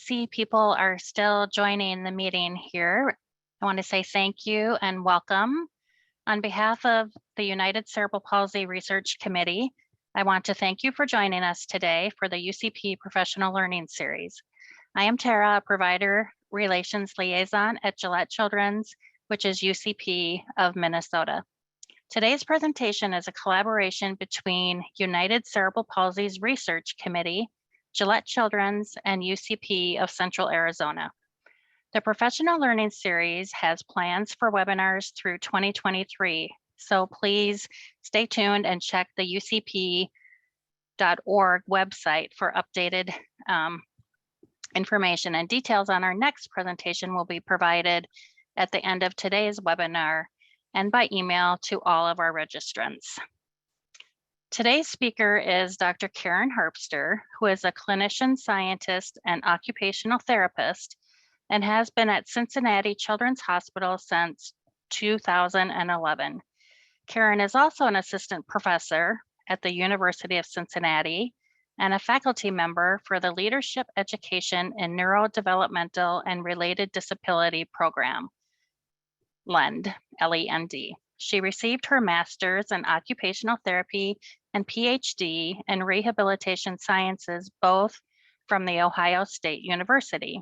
see people are still joining the meeting here, I want to say thank you and welcome. On behalf of the United Cerebral Palsy Research Committee, I want to thank you for joining us today for the UCP Professional Learning Series. I am Tara, a Provider Relations Liaison at Gillette Children's, which is UCP of Minnesota. Today's presentation is a collaboration between United Cerebral Palsy's Research Committee, Gillette Children's, and UCP of Central Arizona. The Professional Learning Series has plans for webinars through 2023, so please stay tuned and check the ucp.org website for updated information, and details on our next presentation will be provided at the end of today's webinar and by email to all of our registrants. Today's speaker is Dr. Karen Harpster, who is a clinician, scientist, and occupational therapist, and has been at Cincinnati Children's Hospital since 2011. Karen is also an assistant professor at the University of Cincinnati and a faculty member for the Leadership Education in Neurodevelopmental and Related Disability Program, LEND, L-E-N-D. She received her master's in occupational therapy and Ph.D. in Rehabilitation Sciences, both from the Ohio State University.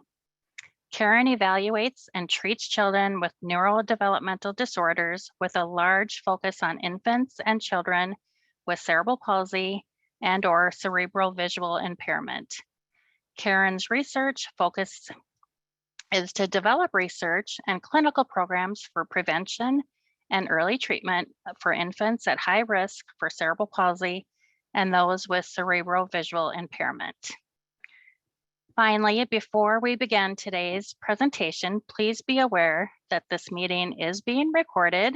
Karen evaluates and treats children with neurodevelopmental disorders with a large focus on infants and children with cerebral palsy and/or cerebral visual impairment. Karen's research focus is to develop research and clinical programs for prevention and early treatment for infants at high risk for cerebral palsy and those with cerebral visual impairment. Finally, before we begin today's presentation, please be aware that this meeting is being recorded.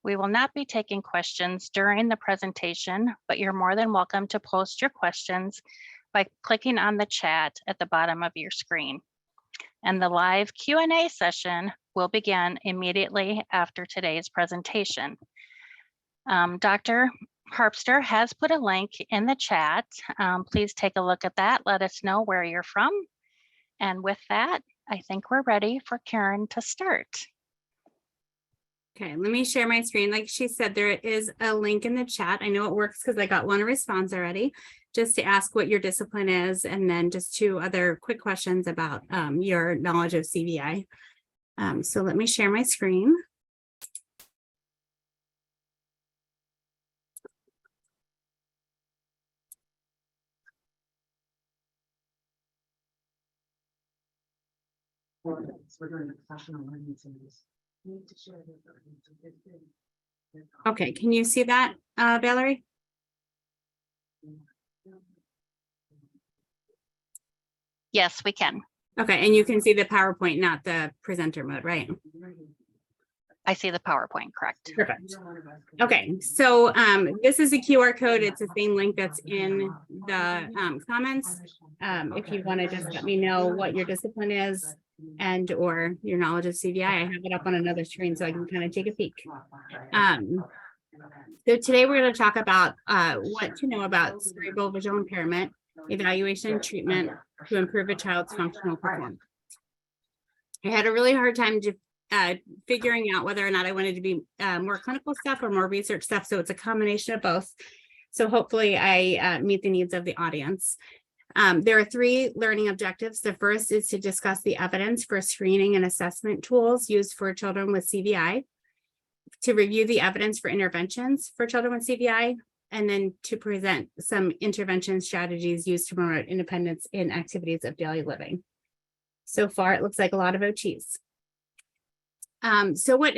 We will not be taking questions during the presentation, but you're more than welcome to post your questions by clicking on the chat at the bottom of your screen. And the live Q&A session will begin immediately after today's presentation. Dr. Harpster has put a link in the chat. Please take a look at that. Let us know where you're from. And with that, I think we're ready for Karen to start. Okay, let me share my screen. Like she said, there is a link in the chat. I know it works because I got one response already, just to ask what your discipline is, and then just two other quick questions about your knowledge of CVI. So let me share my screen. We're doing the professional learning series. Okay, can you see that, Valerie? Yes, we can. Okay, and you can see the PowerPoint, not the presenter mode, right? I see the PowerPoint, correct. Perfect. Okay, so this is a QR code. It's the same link that's in the comments. If you want to just let me know what your discipline is and or your knowledge of CVI, I have it up on another screen so I can kind of take a peek. So today we're going to talk about what to know about cerebral visual impairment, evaluation and treatment to improve a child's functional performance. I had a really hard time figuring out whether or not I wanted to be more clinical stuff or more research stuff. So it's a combination of both. So hopefully I meet the needs of the audience. There are three learning objectives. The first is to discuss the evidence for screening and assessment tools used for children with CVI, to review the evidence for interventions for children with CVI, and then to present some intervention strategies used to promote independence in activities of daily living. So far, it looks like a lot of OTs. So what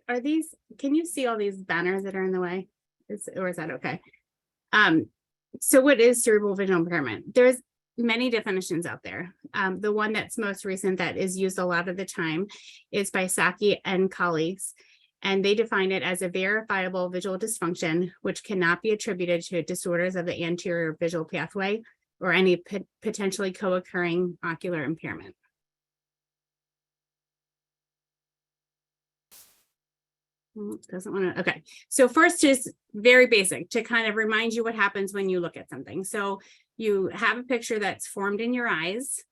are these, can you see all these banners that are in the way? Or is that okay? So what is cerebral visual impairment? There's many definitions out there. The one that's most recent that is used a lot of the time is by Saki and colleagues, and they define it as a verifiable visual dysfunction which cannot be attributed to disorders of the anterior visual pathway or any potentially co-occurring ocular impairment. Doesn't want to, okay. So first is very basic to kind of remind you what happens when you look at something. So you have a picture that's formed in your eyes.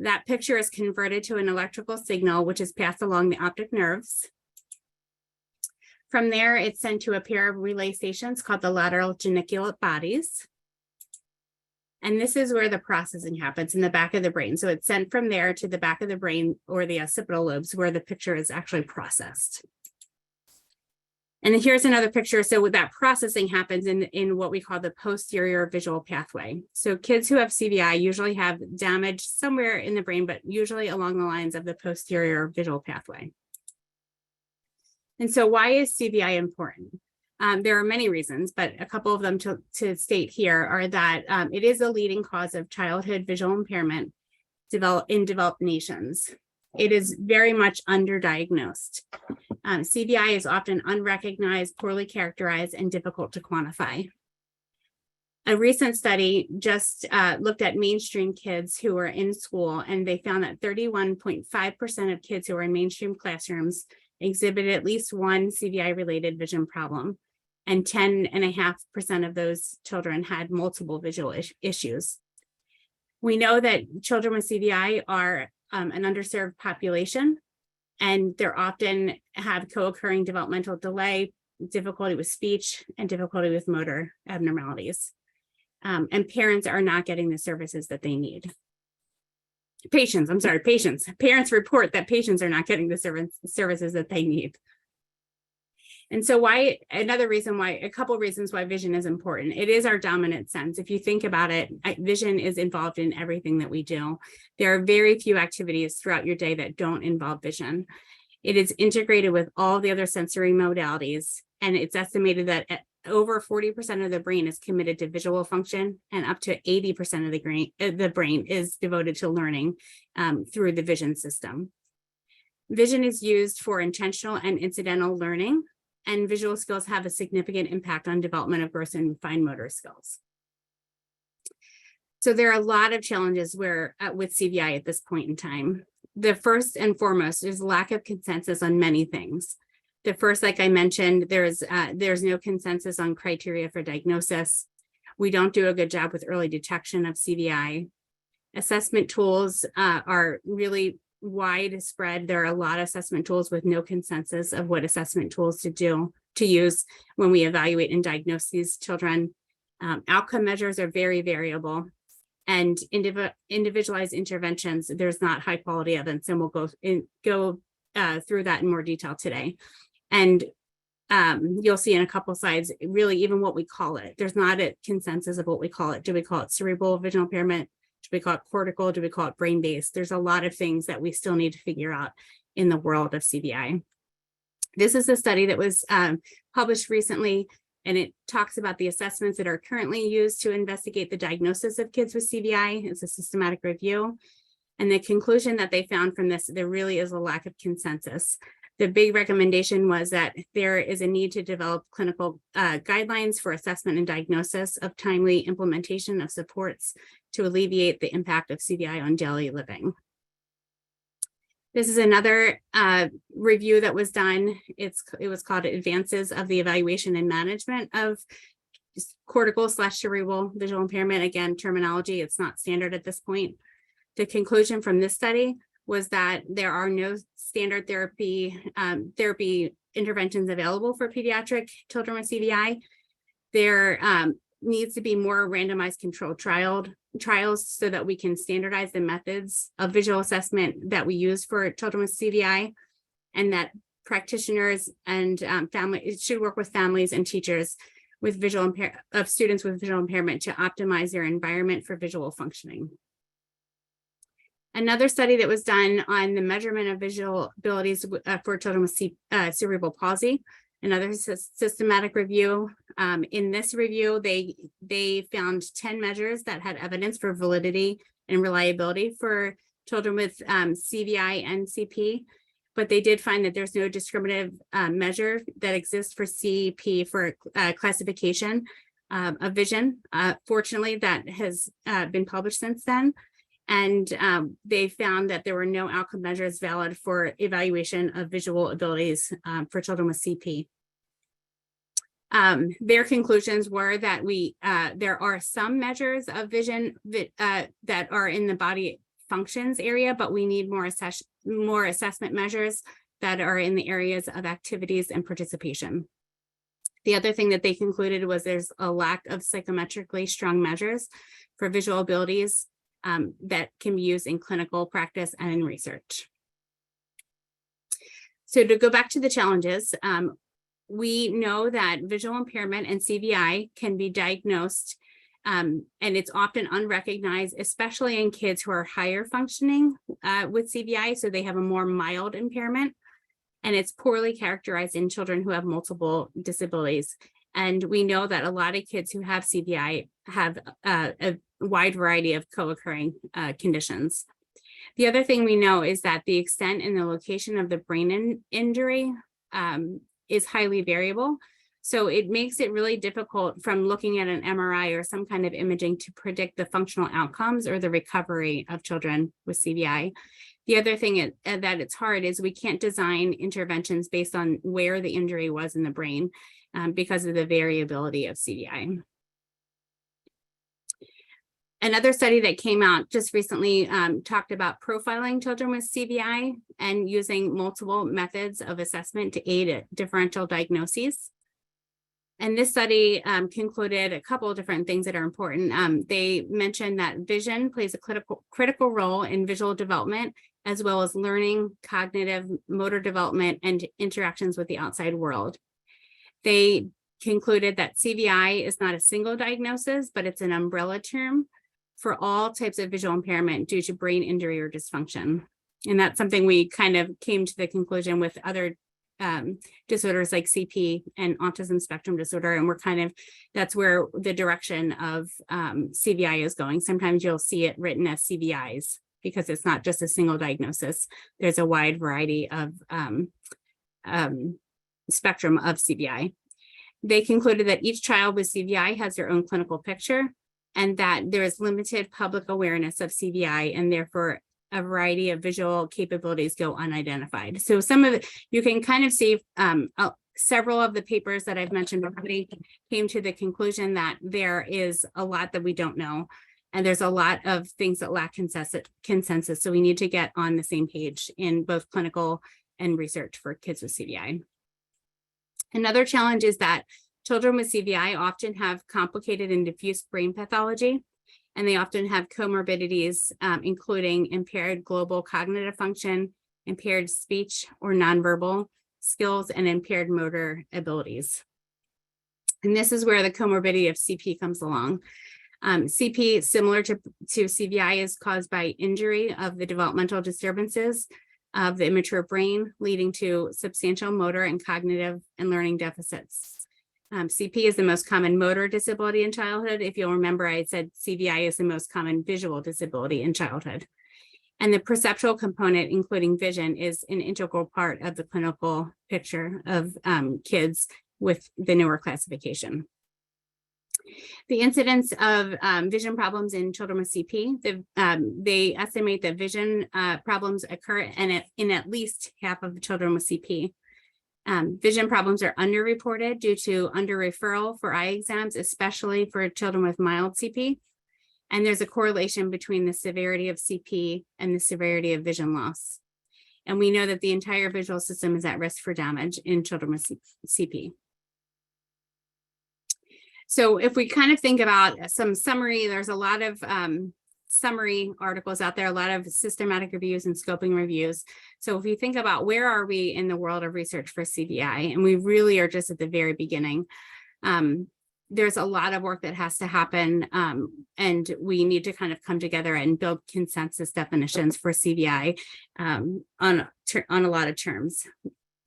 That picture is converted to an electrical signal, which is passed along the optic nerves. From there, it's sent to a pair of relay stations called the lateral geniculate bodies. And this is where the processing happens, in the back of the brain. So it's sent from there to the back of the brain, or the occipital lobes, where the picture is actually processed. And then here's another picture. So that processing happens in what we call the posterior visual pathway. So kids who have CVI usually have damage somewhere in the brain, but usually along the lines of the posterior visual pathway. And so why is CVI important? There are many reasons, but a couple of them to state here are that it is a leading cause of childhood visual impairment in developed nations. It is very much underdiagnosed. CVI is often unrecognized, poorly characterized, and difficult to quantify. A recent study just looked at mainstream kids who were in school, and they found that 31.5% of kids who were in mainstream classrooms exhibited at least one CVI-related vision problem, and 10.5% of those children had multiple visual issues. We know that children with CVI are an underserved population, and they're often have co-occurring developmental delay, difficulty with speech, and difficulty with motor abnormalities. And parents are not getting the services that they need. Patients. Parents report that patients are not getting the services that they need. And so a couple reasons why vision is important. It is our dominant sense. If you think about it, vision is involved in everything that we do. There are very few activities throughout your day that don't involve vision. It is integrated with all the other sensory modalities, and it's estimated that over 40% of the brain is committed to visual function, and up to 80% of the brain is devoted to learning through the vision system. Vision is used for intentional and incidental learning, and visual skills have a significant impact on development of gross and fine motor skills. So there are a lot of challenges with CVI at this point in time. The first and foremost is lack of consensus on many things. The first, like I mentioned, there's no consensus on criteria for diagnosis. We don't do a good job with early detection of CVI. Assessment tools are really widespread. There are a lot of assessment tools with no consensus of what assessment tools to use when we evaluate and diagnose these children. Outcome measures are very variable, and individualized interventions, there's not high quality evidence, and we'll go through that in more detail today. And you'll see in a couple slides, really even what we call it. There's not a consensus of what we call it. Do we call it cerebral visual impairment? Do we call it cortical? Do we call it brain-based? There's a lot of things that we still need to figure out in the world of CVI. This is a study that was published recently, and it talks about the assessments that are currently used to investigate the diagnosis of kids with CVI. It's a systematic review. And the conclusion that they found from this, there really is a lack of consensus. The big recommendation was that there is a need to develop clinical guidelines for assessment and diagnosis of timely implementation of supports to alleviate the impact of CVI on daily living. This is another review that was done. It was called Advances of the Evaluation and Management of Cortical/Cerebral Visual Impairment. Again, terminology, it's not standard at this point. The conclusion from this study was that there are no standard therapy interventions available for pediatric children with CVI. There needs to be more randomized controlled trials so that we can standardize the methods of visual assessment that we use for children with CVI, and that practitioners and families should work with families and teachers with students with visual impairment to optimize their environment for visual functioning. Another study that was done on the measurement of visual abilities for children with cerebral palsy, another systematic review. In this review, they found 10 measures that had evidence for validity and reliability for children with CVI and CP, but they did find that there's no discriminative measure that exists for CP for classification of vision. Fortunately, that has been published since then. And they found that there were no outcome measures valid for evaluation of visual abilities for children with CP. Their conclusions were that there are some measures of vision that are in the body functions area, but we need more assessment measures that are in the areas of activities and participation. The other thing that they concluded was there's a lack of psychometrically strong measures for visual abilities that can be used in clinical practice and in research. So to go back to the challenges, we know that visual impairment and CVI can be diagnosed and it's often unrecognized, especially in kids who are higher functioning with CVI, so they have a more mild impairment. And it's poorly characterized in children who have multiple disabilities. And we know that a lot of kids who have CVI have a wide variety of co-occurring conditions. The other thing we know is that the extent and the location of the brain injury is highly variable. So it makes it really difficult from looking at an MRI or some kind of imaging to predict the functional outcomes or the recovery of children with CVI. The other thing that it's hard is we can't design interventions based on where the injury was in the brain because of the variability of CVI. Another study that came out just recently talked about profiling children with CVI and using multiple methods of assessment to aid at differential diagnoses. And this study concluded a couple of different things that are important. They mentioned that vision plays a critical role in visual development, as well as learning, cognitive, motor development, and interactions with the outside world. They concluded that CVI is not a single diagnosis, but it's an umbrella term for all types of visual impairment due to brain injury or dysfunction. And that's something we kind of came to the conclusion with other disorders like CP and autism spectrum disorder. And that's where the direction of CVI is going. Sometimes you'll see it written as CVIs because it's not just a single diagnosis. There's a wide variety of spectrum of CVI. They concluded that each child with CVI has their own clinical picture and that there is limited public awareness of CVI and therefore a variety of visual capabilities go unidentified. So some of it, you can kind of see several of the papers that I've mentioned already came to the conclusion that there is a lot that we don't know. And there's a lot of things that lack consensus. So we need to get on the same page in both clinical and research for kids with CVI. Another challenge is that children with CVI often have complicated and diffuse brain pathology, and they often have comorbidities, including impaired global cognitive function, impaired speech or nonverbal skills, and impaired motor abilities. And this is where the comorbidity of CP comes along. CP, similar to CVI, is caused by injury of the developmental disturbances of the immature brain, leading to substantial motor and cognitive and learning deficits. CP is the most common motor disability in childhood. If you'll remember, I said CVI is the most common visual disability in childhood. And the perceptual component, including vision, is an integral part of the clinical picture of kids with the newer classification. The incidence of vision problems in children with CP, they estimate that vision problems occur in at least half of the children with CP. Vision problems are underreported due to underreferral for eye exams, especially for children with mild CP. And there's a correlation between the severity of CP and the severity of vision loss. And we know that the entire visual system is at risk for damage in children with CP. So if we kind of think about some summary, there's a lot of summary articles out there, a lot of systematic reviews and scoping reviews. So if you think about where are we in the world of research for CVI, and we really are just at the very beginning, there's a lot of work that has to happen, and we need to kind of come together and build consensus definitions for CVI on a lot of terms.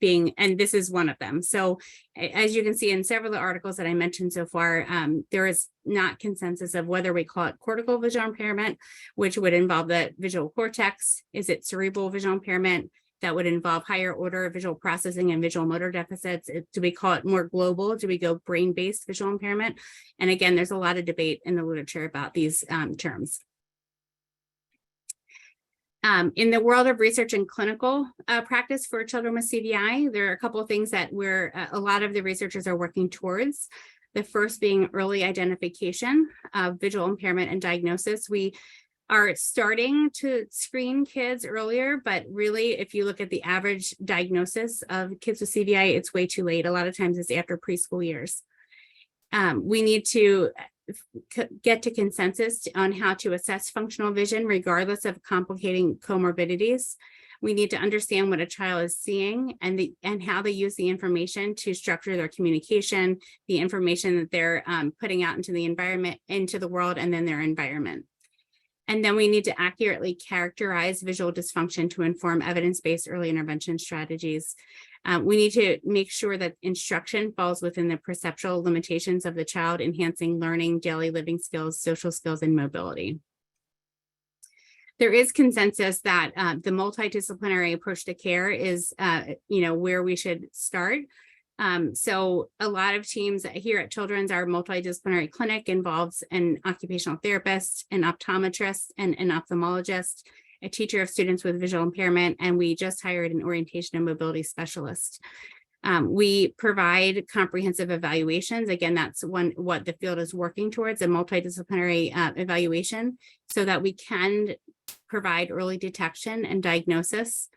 And this is one of them. So as you can see in several of the articles that I mentioned so far, there is not consensus of whether we call it cortical visual impairment, which would involve the visual cortex. Is it cerebral visual impairment that would involve higher order visual processing and visual motor deficits? Do we call it more global? Do we go brain-based visual impairment? And again, there's a lot of debate in the literature about these terms. In the world of research and clinical practice for children with CVI, there are a couple of things that a lot of the researchers are working towards. The first being early identification of visual impairment and diagnosis. We are starting to screen kids earlier, but really, if you look at the average diagnosis of kids with CVI, it's way too late. A lot of times it's after preschool years. We need to get to consensus on how to assess functional vision, regardless of complicating comorbidities. We need to understand what a child is seeing and how they use the information to structure their communication, the information that they're putting out into the environment, into the world, and then their environment. And then we need to accurately characterize visual dysfunction to inform evidence-based early intervention strategies. We need to make sure that instruction falls within the perceptual limitations of the child, enhancing learning, daily living skills, social skills, and mobility. There is consensus that the multidisciplinary approach to care is, where we should start. So a lot of teams here at Children's, our multidisciplinary clinic involves an occupational therapist, an optometrist, and an ophthalmologist, a teacher of students with visual impairment, and we just hired an orientation and mobility specialist. We provide comprehensive evaluations. Again, that's what the field is working towards, a multidisciplinary evaluation, so that we can provide early detection and diagnosis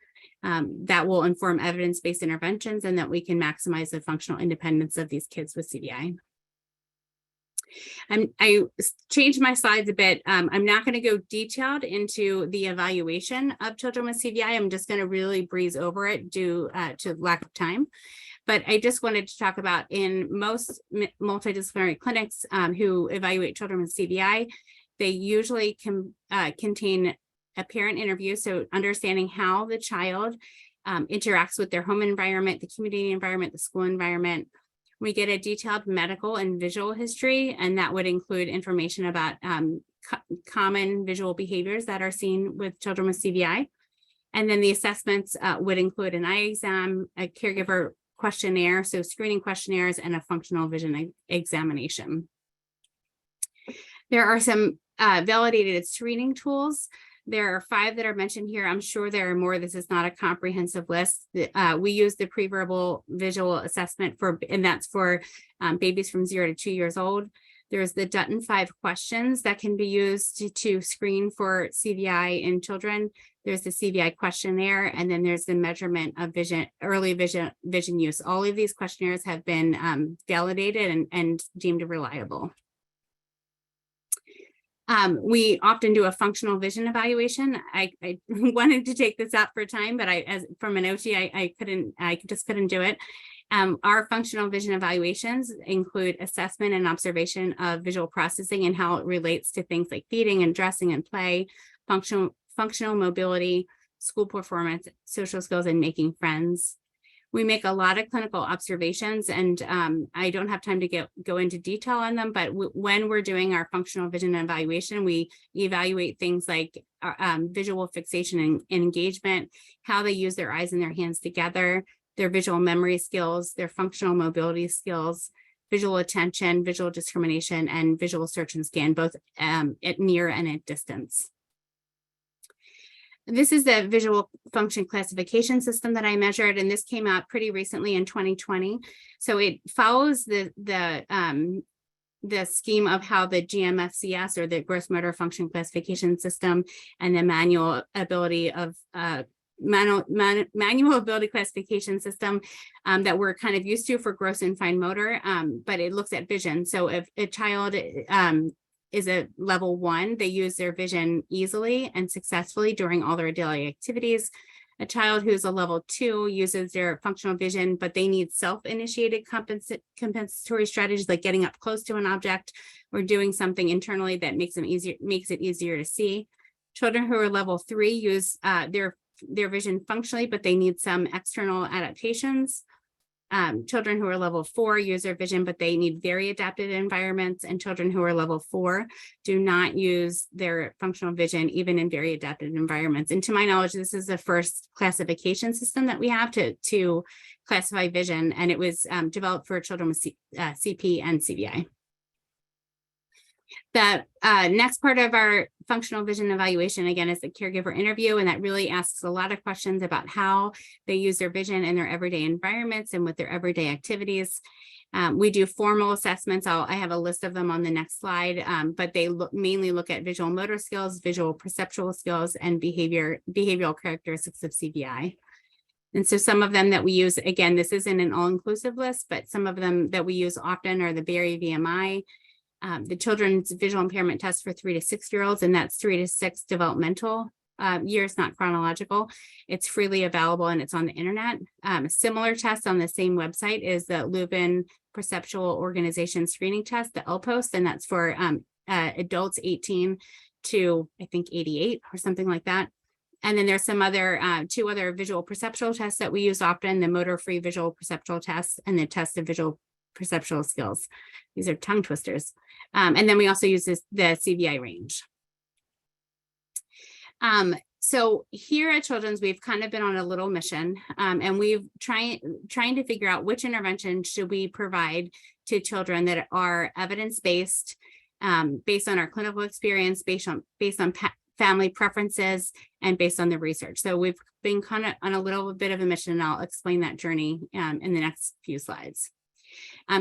that will inform evidence-based interventions, and that we can maximize the functional independence of these kids with CVI. I changed my slides a bit. I'm not going to go detailed into the evaluation of children with CVI. I'm just going to really breeze over it due to lack of time. But I just wanted to talk about, in most multidisciplinary clinics who evaluate children with CVI, they usually contain a parent interview. So understanding how the child interacts with their home environment, the community environment, the school environment. We get a detailed medical and visual history, and that would include information about common visual behaviors that are seen with children with CVI. And then the assessments would include an eye exam, a caregiver questionnaire, so screening questionnaires, and a functional vision examination. There are some validated screening tools. There are 5 that are mentioned here. I'm sure there are more. This is not a comprehensive list. We use the pre-verbal visual assessment and that's for babies from 0 to 2 years old. There's the Dutton 5 questions that can be used to screen for CVI in children. There's the CVI questionnaire, and then there's the measurement of early vision use. All of these questionnaires have been validated and deemed reliable. We often do a functional vision evaluation. I wanted to take this out for time, but from an OT, I just couldn't do it. Our functional vision evaluations include assessment and observation of visual processing and how it relates to things like feeding and dressing and play, functional mobility, school performance, social skills, and making friends. We make a lot of clinical observations, and I don't have time to go into detail on them, but when we're doing our functional vision evaluation, we evaluate things like visual fixation and engagement, how they use their eyes and their hands together, their visual memory skills, their functional mobility skills, visual attention, visual discrimination, and visual search and scan, both at near and at distance. This is the visual function classification system that I measured, and this came out pretty recently in 2020. So it follows the scheme of how the GMFCS, or the gross motor function classification system, and the manual ability classification system that we're kind of used to for gross and fine motor, but it looks at vision. So if a child is a level 1, they use their vision easily and successfully during all their daily activities. A child who's a level 2 uses their functional vision, but they need self-initiated compensatory strategies, like getting up close to an object or doing something internally that makes it easier to see. Children who are level 3 use their vision functionally, but they need some external adaptations. Children who are level 4 use their vision, but they need very adapted environments, and children who are level 4 do not use their functional vision even in very adapted environments. And to my knowledge, this is the first classification system that we have to classify vision, and it was developed for children with CP and CVI. The next part of our functional vision evaluation, again, is the caregiver interview, and that really asks a lot of questions about how they use their vision in their everyday environments and with their everyday activities. We do formal assessments. I have a list of them on the next slide, but they mainly look at visual motor skills, visual perceptual skills, and behavioral characteristics of CVI. And so some of them that we use, again, this isn't an all-inclusive list, but some of them that we use often are the Berry VMI, the Children's Visual Impairment Test for 3 to 6-year-olds, and that's 3 to 6 developmental years, not chronological. It's freely available and it's on the internet. A similar test on the same website is the Leuven Perceptual Organization Screening Test, the LPOS, and that's for adults 18 to, I think, 88 or something like that. And then there's some other, 2 other visual perceptual tests that we use often, the Motor Free Visual Perceptual Test and the Test of Visual Perceptual Skills. These are tongue twisters. And then we also use the CVI range. So here at Children's, we've kind of been on a little mission, and we've trying to figure out which intervention should we provide to children that are evidence-based, based on our clinical experience, based on family preferences, and based on the research. So we've been kind of on a little bit of a mission, and I'll explain that journey in the next few slides.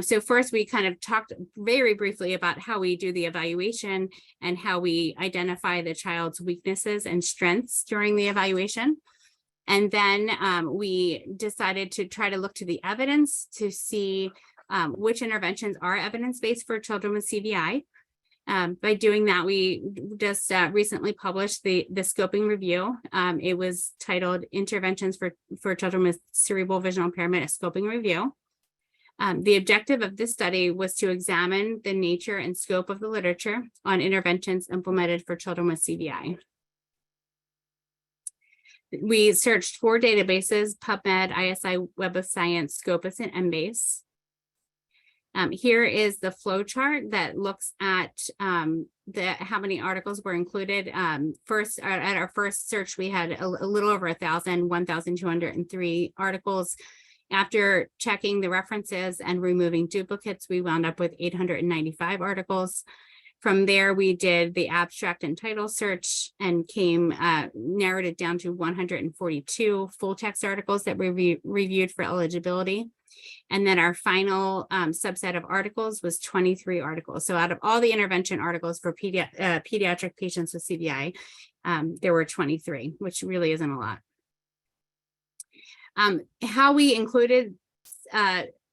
So first, we kind of talked very briefly about how we do the evaluation and how we identify the child's weaknesses and strengths during the evaluation. And then we decided to try to look to the evidence to see which interventions are evidence-based for children with CVI. By doing that, we just recently published the scoping review. It was titled Interventions for Children with Cerebral Visual Impairment, a Scoping Review. The objective of this study was to examine the nature and scope of the literature on interventions implemented for children with CVI. We searched 4 databases: PubMed, ISI, Web of Science, Scopus, and Embase. Here is the flow chart that looks at how many articles were included. First, at our first search, we had a little over 1,203 articles. After checking the references and removing duplicates, we wound up with 895 articles. From there, we did the abstract and title search and narrowed it down to 142 full text articles that we reviewed for eligibility. And then our final subset of articles was 23 articles. So out of all the intervention articles for pediatric patients with CVI, there were 23, which really isn't a lot. How we included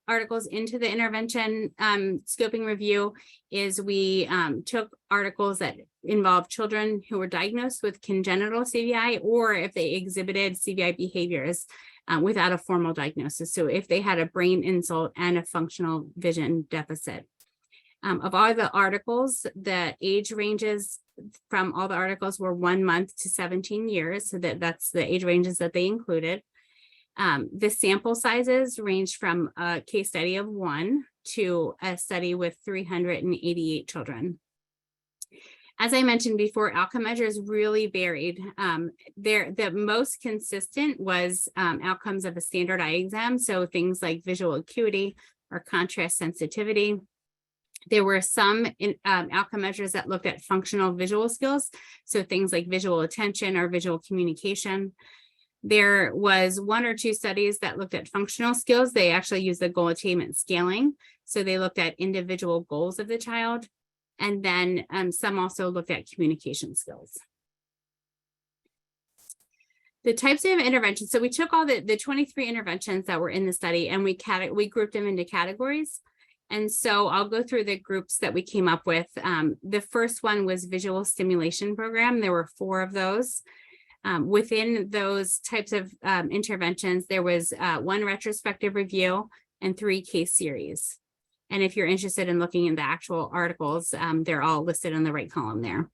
articles into the intervention scoping review is we took articles that involved children who were diagnosed with congenital CVI, or if they exhibited CVI behaviors without a formal diagnosis. So if they had a brain insult and a functional vision deficit. Of all the articles, the age ranges from all the articles were 1 month to 17 years. So that's the age ranges that they included. The sample sizes ranged from a case study of 1 to a study with 388 children. As I mentioned before, outcome measures really varied. The most consistent was outcomes of a standard eye exam. So things like visual acuity or contrast sensitivity. There were some outcome measures that looked at functional visual skills. So things like visual attention or visual communication. There was 1 or 2 studies that looked at functional skills. They actually used the goal attainment scaling. So they looked at individual goals of the child. And then some also looked at communication skills. The types of interventions. So we took all the 23 interventions that were in the study and we grouped them into categories. And so I'll go through the groups that we came up with. The first one was visual stimulation program. There were 4 of those. Within those types of interventions, there was 1 retrospective review and 3 case series. And if you're interested in looking in the actual articles, they're all listed in the right column there.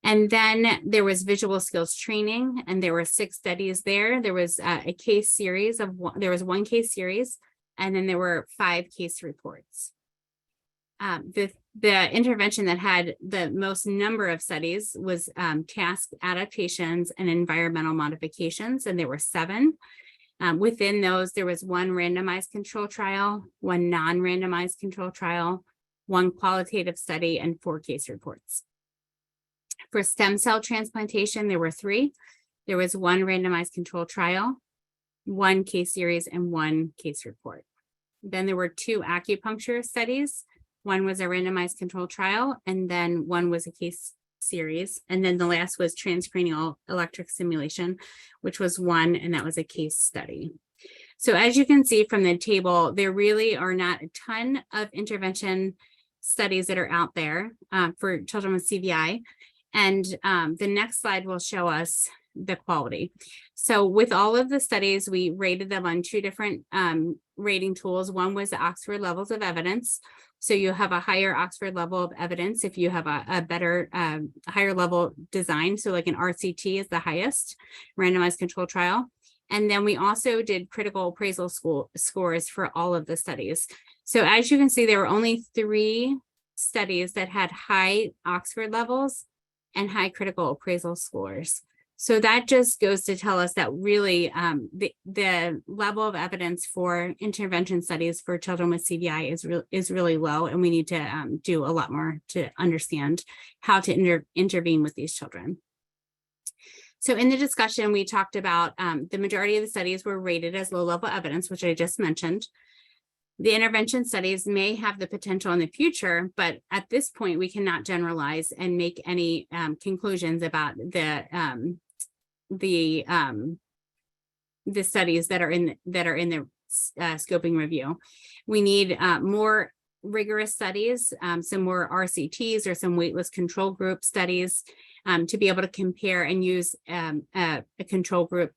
And then there was visual skills training, and there were 6 studies there. There was a case series there was 1 case series, and then there were 5 case reports. The intervention that had the most number of studies was task adaptations and environmental modifications, and there were 7. Within those, there was 1 randomized control trial, 1 non-randomized control trial, 1 qualitative study, and 4 case reports. For stem cell transplantation, there were 3. There was 1 randomized control trial, 1 case series, and 1 case report. Then there were 2 acupuncture studies. One was a randomized controlled trial, and then one was a case series. And then the last was transcranial electric stimulation, which was 1, and that was a case study. So as you can see from the table, there really are not a ton of intervention studies that are out there for children with CVI. And the next slide will show us the quality. So with all of the studies, we rated them on 2 different rating tools. One was the Oxford levels of evidence. So you have a higher Oxford level of evidence if you have a better, higher level design. So like an RCT is the highest randomized control trial. And then we also did critical appraisal scores for all of the studies. So as you can see, there were only 3 studies that had high Oxford levels and high critical appraisal scores. So that just goes to tell us that really the level of evidence for intervention studies for children with CVI is really low, and we need to do a lot more to understand how to intervene with these children. So in the discussion, we talked about the majority of the studies were rated as low level evidence, which I just mentioned. The intervention studies may have the potential in the future, but at this point, we cannot generalize and make any conclusions about the studies that are in the scoping review. We need more rigorous studies, some more RCTs or some waitlist control group studies to be able to compare and use a control group.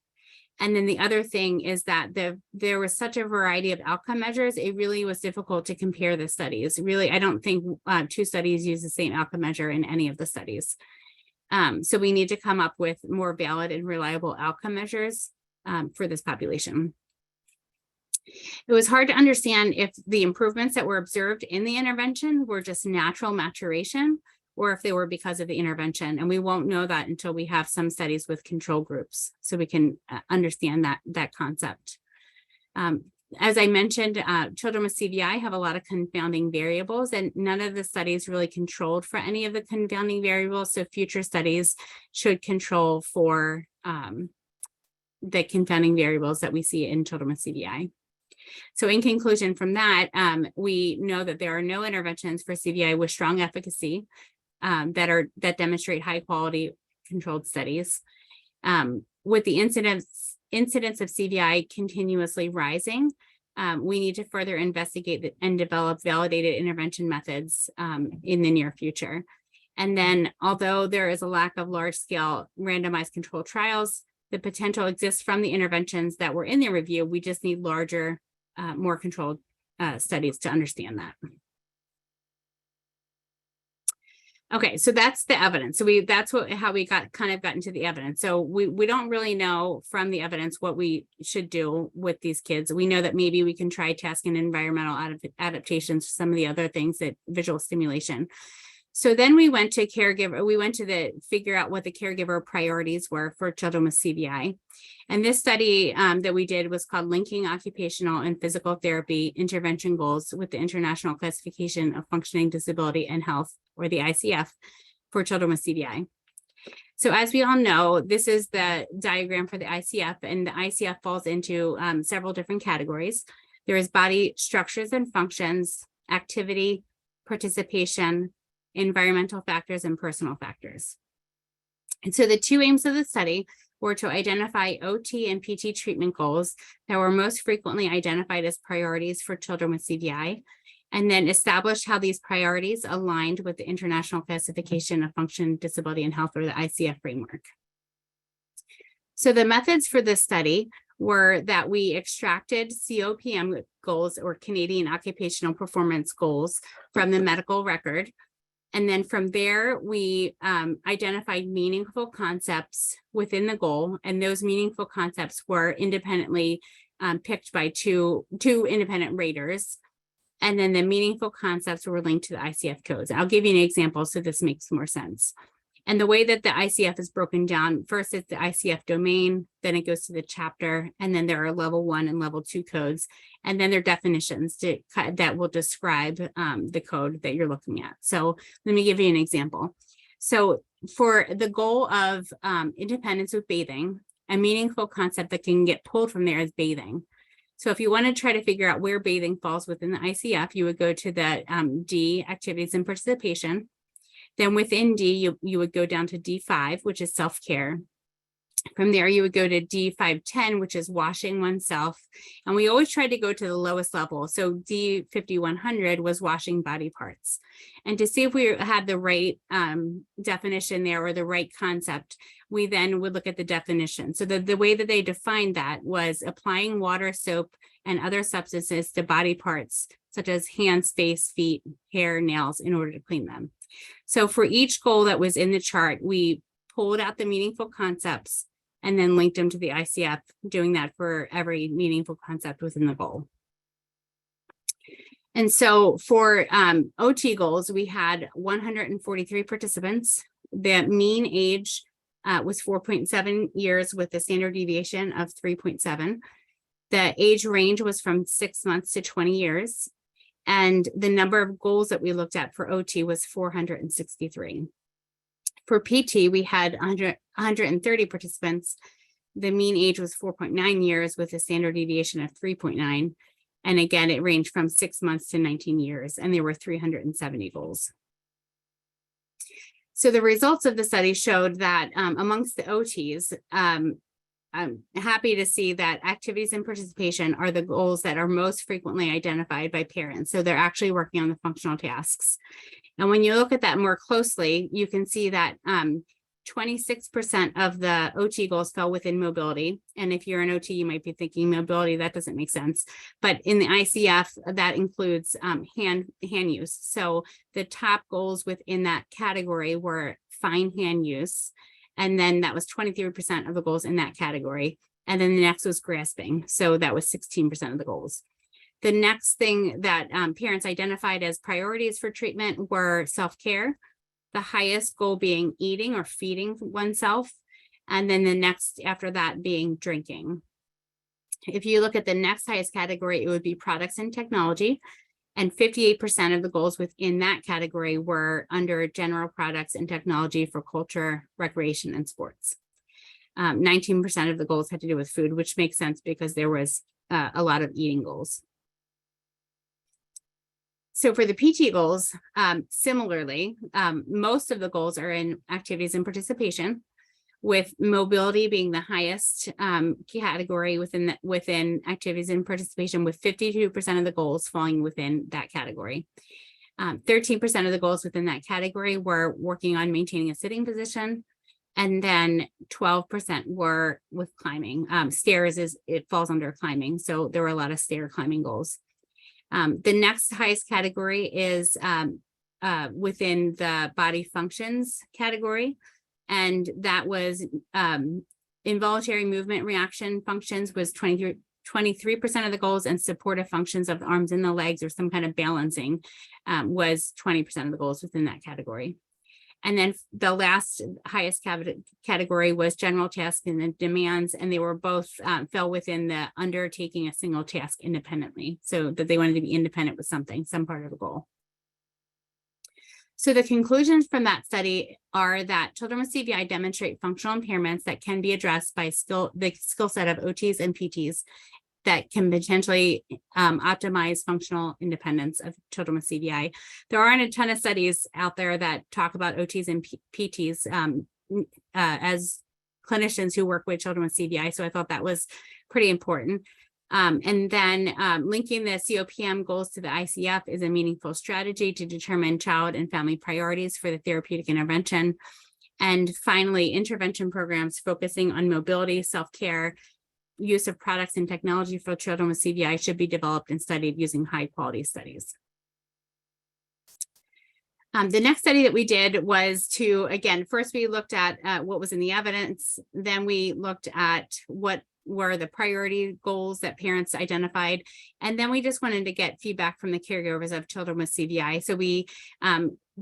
And then the other thing is that there was such a variety of outcome measures, it really was difficult to compare the studies. Really, I don't think 2 studies use the same outcome measure in any of the studies. So we need to come up with more valid and reliable outcome measures for this population. It was hard to understand if the improvements that were observed in the intervention were just natural maturation or if they were because of the intervention. And we won't know that until we have some studies with control groups, so we can understand that concept. As I mentioned, children with CVI have a lot of confounding variables, and none of the studies really controlled for any of the confounding variables. So future studies should control for the confounding variables that we see in children with CVI. So in conclusion from that, we know that there are no interventions for CVI with strong efficacy that demonstrate high quality controlled studies. With the incidence of CVI continuously rising, we need to further investigate and develop validated intervention methods in the near future. And then, although there is a lack of large-scale randomized controlled trials, the potential exists from the interventions that were in the review. We just need larger, more controlled studies to understand that. Okay, so that's the evidence. So that's how we got into the evidence. So we don't really know from the evidence what we should do with these kids. We know that maybe we can try task and environmental adaptations, some of the other things, that visual stimulation. So then we went to caregiver. We went to figure out what the caregiver priorities were for children with CVI. And this study that we did was called Linking Occupational and Physical Therapy Intervention Goals with the International Classification of Functioning Disability and Health, or the ICF, for children with CVI. So as we all know, this is the diagram for the ICF, and the ICF falls into several different categories. There is body structures and functions, activity, participation, environmental factors, and personal factors. And so the 2 aims of the study were to identify OT and PT treatment goals that were most frequently identified as priorities for children with CVI, and then establish how these priorities aligned with the International Classification of Function, Disability, and Health, or the ICF framework. So the methods for this study were that we extracted COPM goals, or Canadian Occupational Performance Goals, from the medical record. And then from there, we identified meaningful concepts within the goal. And those meaningful concepts were independently picked by two independent raters. And then the meaningful concepts were linked to the ICF codes. I'll give you an example so this makes more sense. And the way that the ICF is broken down, first it's the ICF domain, then it goes to the chapter, and then there are level 1 and level 2 codes, and then there are definitions that will describe the code that you're looking at. So let me give you an example. So for the goal of independence with bathing, a meaningful concept that can get pulled from there is bathing. So if you want to try to figure out where bathing falls within the ICF, you would go to the D, activities and participation. Then within D, you would go down to D5, which is self-care. From there, you would go to D510, which is washing oneself. And we always tried to go to the lowest level. So D5100 was washing body parts. And to see if we had the right definition there or the right concept, we then would look at the definition. So the way that they defined that was applying water, soap, and other substances to body parts, such as hands, face, feet, hair, nails, in order to clean them. So for each goal that was in the chart, we pulled out the meaningful concepts and then linked them to the ICF, doing that for every meaningful concept within the goal. And so for OT goals, we had 143 participants. The mean age was 4.7 years with a standard deviation of 3.7. The age range was from 6 months to 20 years. And the number of goals that we looked at for OT was 463. For PT, we had 130 participants. The mean age was 4.9 years with a standard deviation of 3.9. And again, it ranged from 6 months to 19 years, and there were 370 goals. So the results of the study showed that amongst the OTs, I'm happy to see that activities and participation are the goals that are most frequently identified by parents. So they're actually working on the functional tasks. And when you look at that more closely, you can see that 26% of the OT goals fell within mobility. And if you're an OT, you might be thinking mobility, that doesn't make sense. But in the ICF, that includes hand use. So the top goals within that category were fine hand use. And then that was 23% of the goals in that category. And then the next was grasping. So that was 16% of the goals. The next thing that parents identified as priorities for treatment were self-care, the highest goal being eating or feeding oneself, and then the next after that being drinking. If you look at the next highest category, it would be products and technology, and 58% of the goals within that category were under general products and technology for culture, recreation, and sports. 19% of the goals had to do with food, which makes sense because there was a lot of eating goals. So for the PT goals, similarly, most of the goals are in activities and participation, with mobility being the highest category within activities and participation, with 52% of the goals falling within that category. 13% of the goals within that category were working on maintaining a sitting position, and then 12% were with climbing. Stairs it falls under climbing, so there were a lot of stair climbing goals. The next highest category is within the body functions category, and that was involuntary movement reaction functions was 23% of the goals, and supportive functions of the arms and the legs or some kind of balancing was 20% of the goals within that category. And then the last highest category was general tasks and the demands, and they were both fell within the undertaking a single task independently, so that they wanted to be independent with something, some part of the goal. So the conclusions from that study are that children with CVI demonstrate functional impairments that can be addressed by the skill set of OTs and PTs that can potentially optimize functional independence of children with CVI. There aren't a ton of studies out there that talk about OTs and PTs as clinicians who work with children with CVI, so I thought that was pretty important. And then linking the COPM goals to the ICF is a meaningful strategy to determine child and family priorities for the therapeutic intervention. And finally, intervention programs focusing on mobility, self-care, use of products and technology for children with CVI should be developed and studied using high quality studies. The next study that we did was to, again, first we looked at what was in the evidence, then we looked at what were the priority goals that parents identified, and then we just wanted to get feedback from the caregivers of children with CVI. So we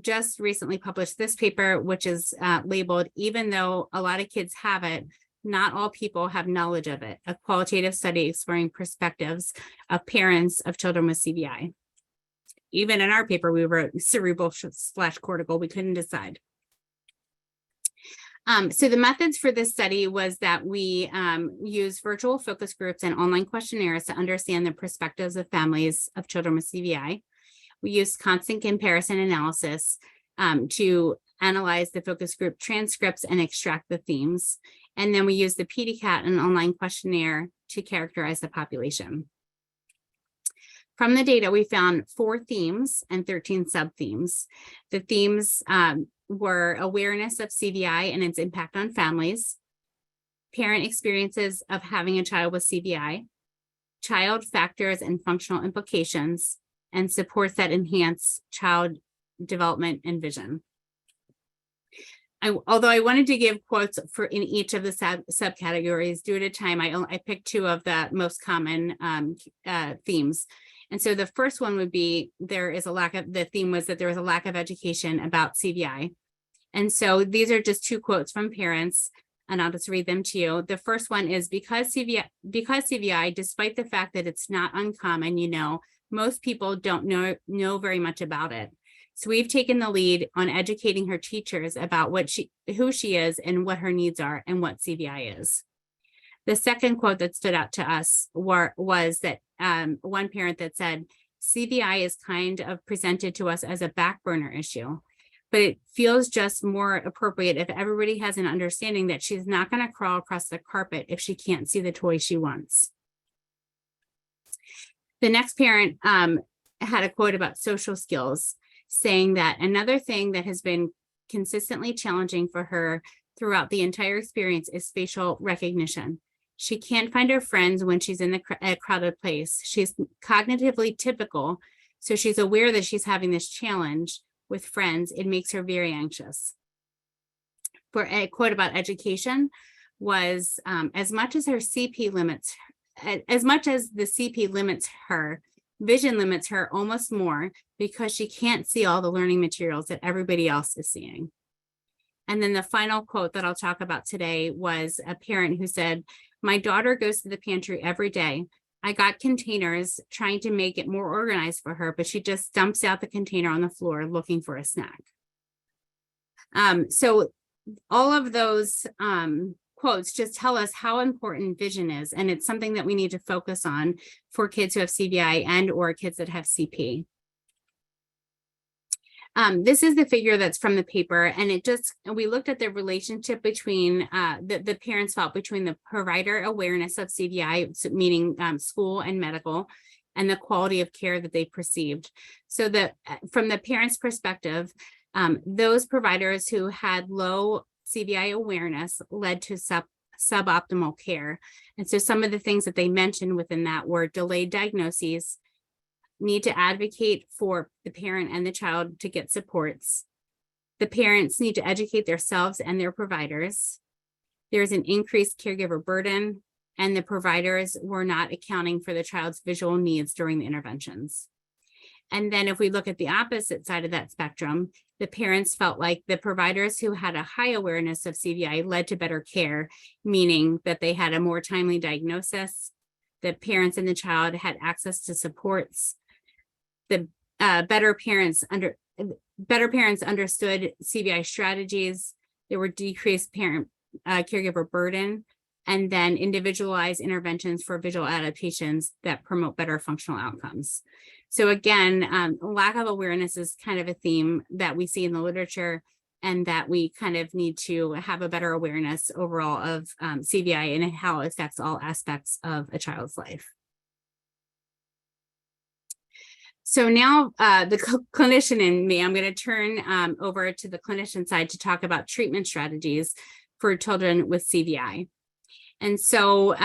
just recently published this paper, which is labeled, "Even though a lot of kids have it, not all people have knowledge of it, a qualitative study exploring perspectives of parents of children with CVI." Even in our paper, we wrote cerebral / cortical, we couldn't decide. So the methods for this study was that we used virtual focus groups and online questionnaires to understand the perspectives of families of children with CVI. We used constant comparison analysis to analyze the focus group transcripts and extract the themes. And then we used the PDCAT, an online questionnaire, to characterize the population. From the data, we found 4 themes and 13 sub-themes. The themes were awareness of CVI and its impact on families, parent experiences of having a child with CVI, child factors and functional implications, and supports that enhance child development and vision. Although I wanted to give quotes for in each of the subcategories, due to time, I picked 2 of the most common themes. And so the first one would be the theme was that there was a lack of education about CVI. And so these are just 2 quotes from parents, and I'll just read them to you. The first one is because CVI, despite the fact that it's not uncommon, most people don't know very much about it. So we've taken the lead on educating her teachers about who she is and what her needs are and what CVI is. The second quote that stood out to us was that one parent that said, CVI is kind of presented to us as a back burner issue, but it feels just more appropriate if everybody has an understanding that she's not going to crawl across the carpet if she can't see the toy she wants. The next parent had a quote about social skills, saying that another thing that has been consistently challenging for her throughout the entire experience is facial recognition. She can't find her friends when she's in a crowded place. She's cognitively typical, so she's aware that she's having this challenge with friends. It makes her very anxious. For a quote about education was, as much as the CP limits her, vision limits her almost more because she can't see all the learning materials that everybody else is seeing. And then the final quote that I'll talk about today was a parent who said, my daughter goes to the pantry every day. I got containers trying to make it more organized for her, but she just dumps out the container on the floor looking for a snack. So all of those quotes just tell us how important vision is, and it's something that we need to focus on for kids who have CVI and or kids that have CP. This is the figure that's from the paper, and we looked at the relationship between the parents felt between the provider awareness of CVI, meaning school and medical, and the quality of care that they perceived. So from the parents' perspective, those providers who had low CVI awareness led to suboptimal care. And so some of the things that they mentioned within that were delayed diagnoses, need to advocate for the parent and the child to get supports. The parents need to educate themselves and their providers. There's an increased caregiver burden, and the providers were not accounting for the child's visual needs during the interventions. And then if we look at the opposite side of that spectrum, the parents felt like the providers who had a high awareness of CVI led to better care, meaning that they had a more timely diagnosis. The parents and the child had access to supports. The better parents understood CVI strategies. There were decreased parent caregiver burden, and then individualized interventions for visual adaptations that promote better functional outcomes. So again, lack of awareness is kind of a theme that we see in the literature, and that we kind of need to have a better awareness overall of CVI and how it affects all aspects of a child's life. So now the clinician in me, I'm going to turn over to the clinician side to talk about treatment strategies for children with CVI. And so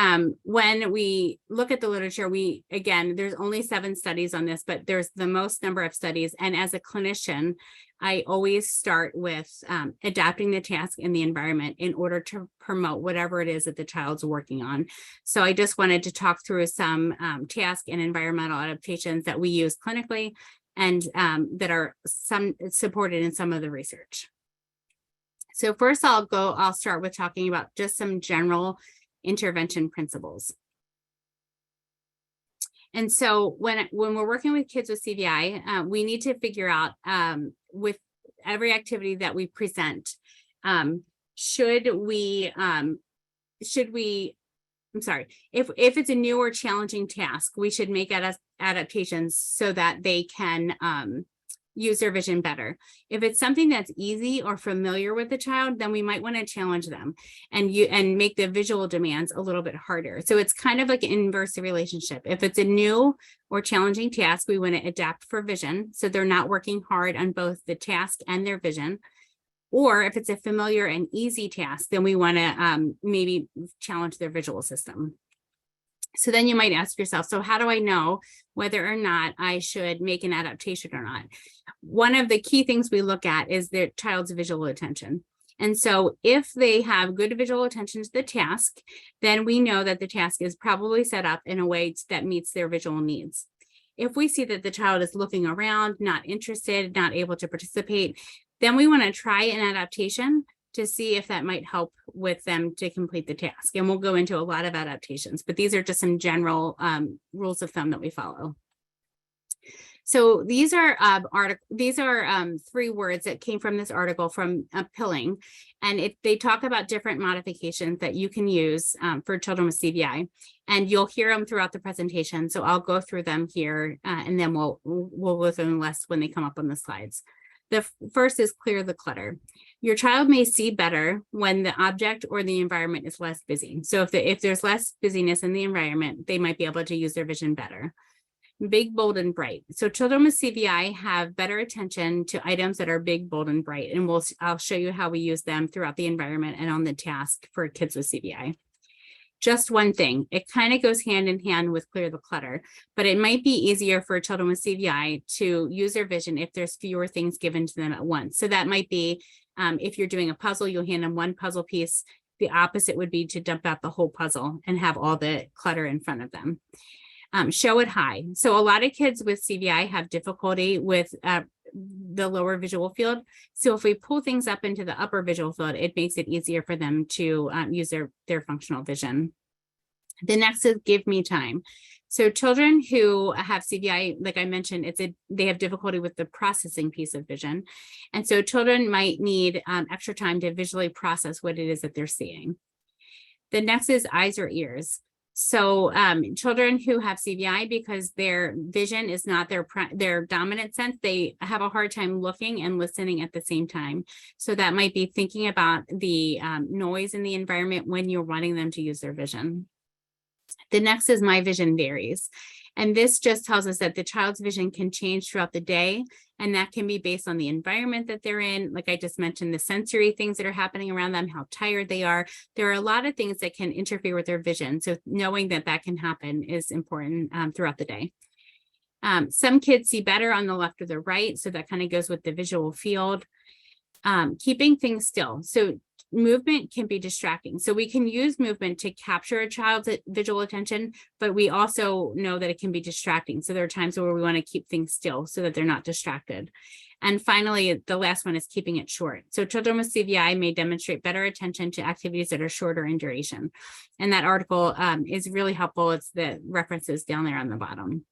when we look at the literature, there's only 7 studies on this, but there's the most number of studies. And as a clinician, I always start with adapting the task in the environment in order to promote whatever it is that the child's working on. So I just wanted to talk through some task and environmental adaptations that we use clinically and that are supported in some of the research. So first I'll start with talking about just some general intervention principles. And so when we're working with kids with CVI, we need to figure out with every activity that we present, should we, I'm sorry, if it's a new or challenging task, we should make adaptations so that they can use their vision better. If it's something that's easy or familiar with the child, then we might want to challenge them and make the visual demands a little bit harder. So it's kind of like an inverse relationship. If it's a new or challenging task, we want to adapt for vision, so they're not working hard on both the task and their vision. Or if it's a familiar and easy task, then we want to maybe challenge their visual system. So then you might ask yourself, so how do I know whether or not I should make an adaptation or not? One of the key things we look at is their child's visual attention. And so if they have good visual attention to the task, then we know that the task is probably set up in a way that meets their visual needs. If we see that the child is looking around, not interested, not able to participate, then we want to try an adaptation to see if that might help with them to complete the task. And we'll go into a lot of adaptations, but these are just some general rules of thumb that we follow. So these are three words that came from this article from Pilling, and they talk about different modifications that you can use for children with CVI, and you'll hear them throughout the presentation. So I'll go through them here, and then we'll go through them less when they come up on the slides. The first is clear the clutter. Your child may see better when the object or the environment is less busy. So if there's less busyness in the environment, they might be able to use their vision better. Big, bold, and bright. So children with CVI have better attention to items that are big, bold, and bright. And I'll show you how we use them throughout the environment and on the task for kids with CVI. Just one thing, it kind of goes hand in hand with clear the clutter, but it might be easier for children with CVI to use their vision if there's fewer things given to them at once. So that might be if you're doing a puzzle, you'll hand them one puzzle piece. The opposite would be to dump out the whole puzzle and have all the clutter in front of them. Show it high. So a lot of kids with CVI have difficulty with the lower visual field. So if we pull things up into the upper visual field, it makes it easier for them to use their functional vision. The next is give me time. So children who have CVI, like I mentioned, they have difficulty with the processing piece of vision. And so children might need extra time to visually process what it is that they're seeing. The next is eyes or ears. So children who have CVI, because their vision is not their dominant sense, they have a hard time looking and listening at the same time. So that might be thinking about the noise in the environment when you're wanting them to use their vision. The next is my vision varies. And this just tells us that the child's vision can change throughout the day. And that can be based on the environment that they're in. Like I just mentioned, the sensory things that are happening around them, how tired they are. There are a lot of things that can interfere with their vision. So knowing that that can happen is important throughout the day. Some kids see better on the left or the right. So that kind of goes with the visual field. Keeping things still. So movement can be distracting. So we can use movement to capture a child's visual attention, but we also know that it can be distracting. So there are times where we want to keep things still so that they're not distracted. And finally, the last one is keeping it short. So children with CVI may demonstrate better attention to activities that are shorter in duration. And that article is really helpful. It's the references down there on the bottom.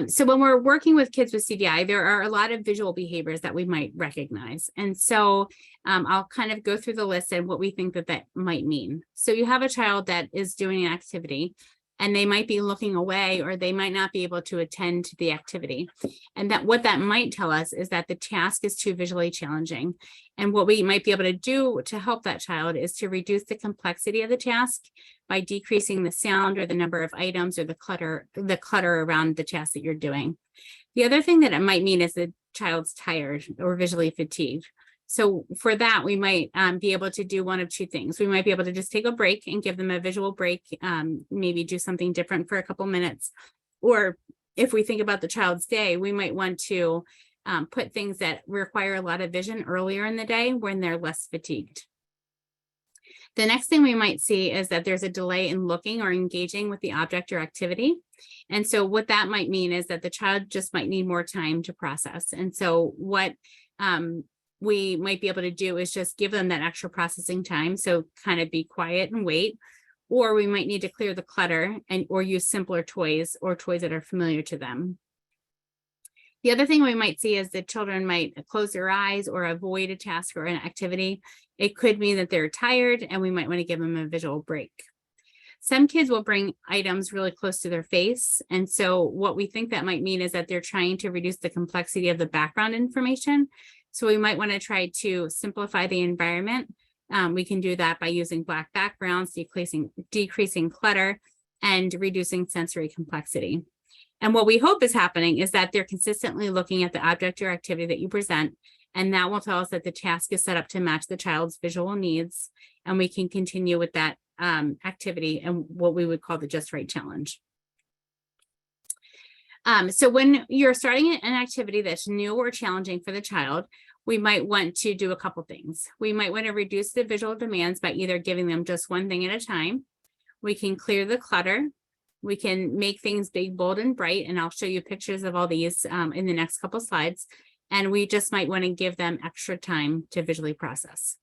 So when we're working with kids with CVI, there are a lot of visual behaviors that we might recognize. And so I'll kind of go through the list and what we think that might mean. So you have a child that is doing an activity and they might be looking away, or they might not be able to attend to the activity. And what that might tell us is that the task is too visually challenging. And what we might be able to do to help that child is to reduce the complexity of the task by decreasing the sound or the number of items or the clutter around the task that you're doing. The other thing that it might mean is the child's tired or visually fatigued. So for that, we might be able to do one of two things. We might be able to just take a break and give them a visual break, maybe do something different for a couple minutes. Or if we think about the child's day, we might want to put things that require a lot of vision earlier in the day when they're less fatigued. The next thing we might see is that there's a delay in looking or engaging with the object or activity. And so what that might mean is that the child just might need more time to process. And so what we might be able to do is just give them that extra processing time. So kind of be quiet and wait, or we might need to clear the clutter or use simpler toys or toys that are familiar to them. The other thing we might see is that children might close their eyes or avoid a task or an activity. It could mean that they're tired and we might want to give them a visual break. Some kids will bring items really close to their face. And so what we think that might mean is that they're trying to reduce the complexity of the background information. So we might want to try to simplify the environment. We can do that by using black backgrounds, decreasing clutter, and reducing sensory complexity. And what we hope is happening is that they're consistently looking at the object or activity that you present, and that will tell us that the task is set up to match the child's visual needs, and we can continue with that activity and what we would call the just right challenge. So when you're starting an activity that's new or challenging for the child, we might want to do a couple things. We might want to reduce the visual demands by either giving them just one thing at a time. We can clear the clutter. We can make things big, bold, and bright, and I'll show you pictures of all these in the next couple slides. And we just might want to give them extra time to visually process.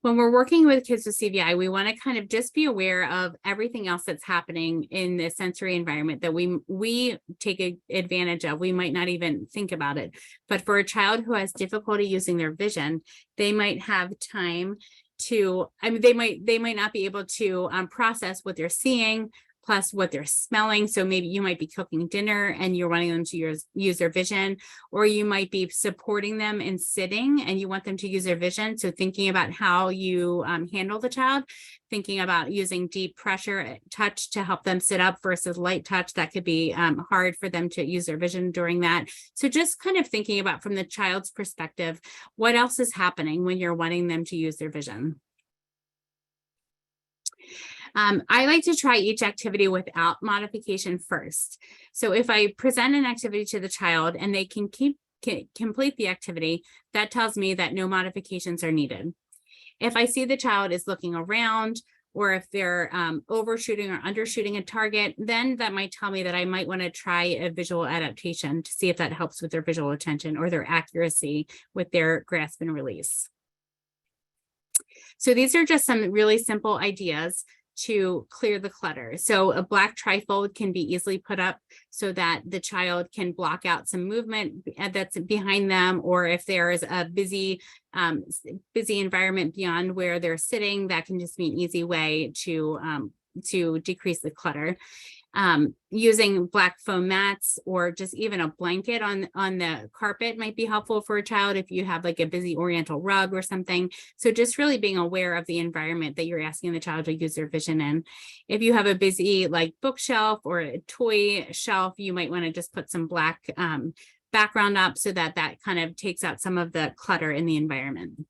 When we're working with kids with CVI, we want to kind of just be aware of everything else that's happening in the sensory environment that we take advantage of. We might not even think about it. But for a child who has difficulty using their vision, they might have time to, they might not be able to process what they're seeing, plus what they're smelling. So maybe you might be cooking dinner and you're wanting them to use their vision, or you might be supporting them in sitting and you want them to use their vision. So thinking about how you handle the child, thinking about using deep pressure touch to help them sit up versus light touch, that could be hard for them to use their vision during that. So just kind of thinking about from the child's perspective, what else is happening when you're wanting them to use their vision. I like to try each activity without modification first. So if I present an activity to the child and they can complete the activity, that tells me that no modifications are needed. If I see the child is looking around, or if they're overshooting or undershooting a target, then that might tell me that I might want to try a visual adaptation to see if that helps with their visual attention or their accuracy with their grasp and release. So these are just some really simple ideas to clear the clutter. So a black trifold can be easily put up so that the child can block out some movement that's behind them, or if there is a busy environment beyond where they're sitting, that can just be an easy way to decrease the clutter. Using black foam mats or just even a blanket on the carpet might be helpful for a child if you have like a busy oriental rug or something. So just really being aware of the environment that you're asking the child to use their vision in. If you have a busy like bookshelf or a toy shelf, you might want to just put some black background up so that that kind of takes out some of the clutter in the environment.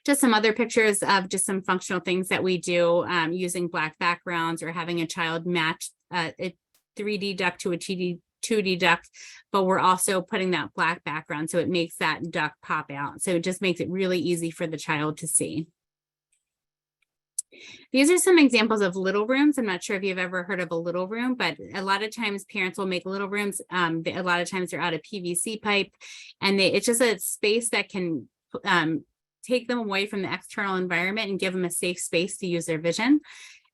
Just some other pictures of just some functional things that we do using black backgrounds or having a child match a 3D duck to a 2D duck, but we're also putting that black background so it makes that duck pop out. So it just makes it really easy for the child to see. These are some examples of little rooms. I'm not sure if you've ever heard of a little room, but a lot of times parents will make little rooms. A lot of times they're out of PVC pipe, and it's just a space that can take them away from the external environment and give them a safe space to use their vision.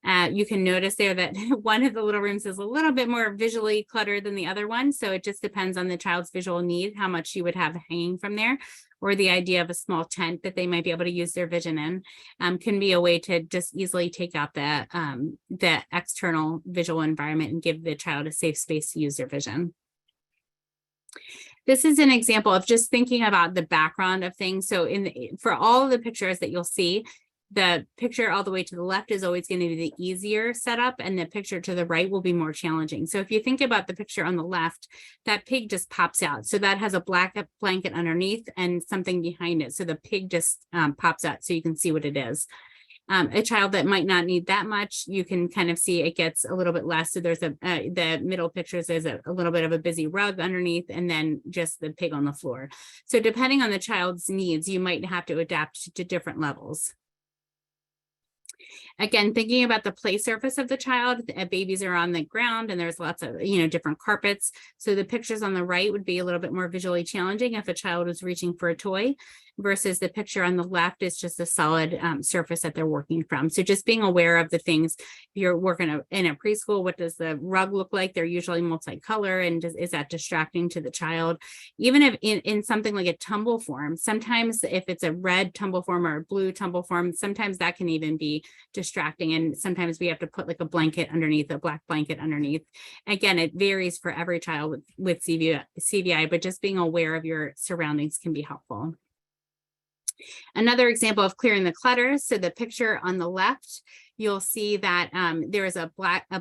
You can notice there that one of the little rooms is a little bit more visually cluttered than the other one. So it just depends on the child's visual need, how much you would have hanging from there, or the idea of a small tent that they might be able to use their vision in can be a way to just easily take out the external visual environment and give the child a safe space to use their vision. This is an example of just thinking about the background of things. So for all of the pictures that you'll see, the picture all the way to the left is always going to be the easier setup, and the picture to the right will be more challenging. So if you think about the picture on the left, that pig just pops out. So that has a black blanket underneath and something behind it. So the pig just pops out so you can see what it is. A child that might not need that much, you can kind of see it gets a little bit less. So there's the middle pictures, there's a little bit of a busy rug underneath, and then just the pig on the floor. So depending on the child's needs, you might have to adapt to different levels. Again, thinking about the play surface of the child, babies are on the ground and there's lots of, different carpets. So the pictures on the right would be a little bit more visually challenging if a child was reaching for a toy. versus the picture on the left is just a solid surface that they're working from. So just being aware of the things. If you're working in a preschool, what does the rug look like? They're usually multicolor, and is that distracting to the child? Even if in something like a tumble form, sometimes if it's a red tumble form or a blue tumble form, sometimes that can even be distracting. And sometimes we have to put like a blanket underneath, a black blanket underneath. Again, it varies for every child with CVI, but just being aware of your surroundings can be helpful. Another example of clearing the clutter. So the picture on the left, you'll see that there is a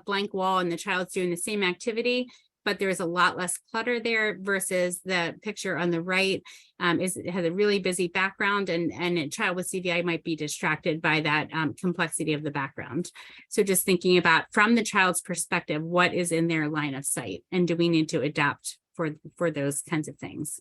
blank wall and the child's doing the same activity, but there's a lot less clutter there versus the picture on the right has a really busy background, and a child with CVI might be distracted by that complexity of the background. So just thinking about from the child's perspective, what is in their line of sight, and do we need to adapt for those kinds of things?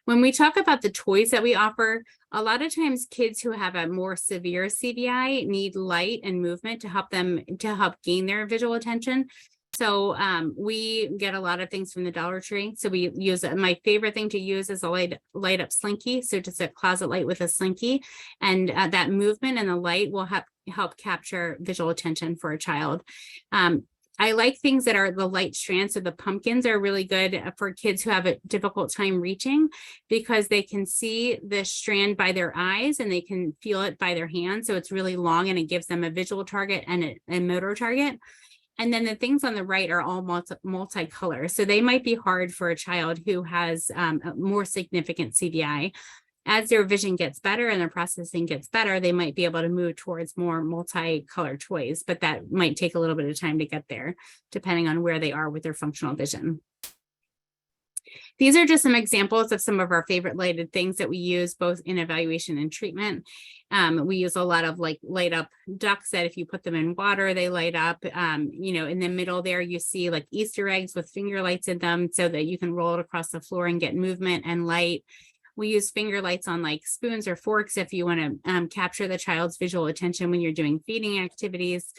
When we talk about the toys that we offer, a lot of times kids who have a more severe CVI need light and movement to help gain their visual attention. So we get a lot of things from the Dollar Tree. So we use my favorite thing to use is a light up slinky. So just a closet light with a slinky, and that movement and the light will help capture visual attention for a child. I like things that are the light strands. So the pumpkins are really good for kids who have a difficult time reaching, because they can see the strand by their eyes and they can feel it by their hands. So it's really long, and it gives them a visual target and a motor target. And then the things on the right are all multicolor. So they might be hard for a child who has a more significant CVI. As their vision gets better and their processing gets better, they might be able to move towards more multicolored toys, but that might take a little bit of time to get there, depending on where they are with their functional vision. These are just some examples of some of our favorite lighted things that we use both in evaluation and treatment. We use a lot of like light up ducks that if you put them in water, they light up. In the middle there, you see like Easter eggs with finger lights in them so that you can roll it across the floor and get movement and light. We use finger lights on like spoons or forks if you want to capture the child's visual attention when you're doing feeding activities.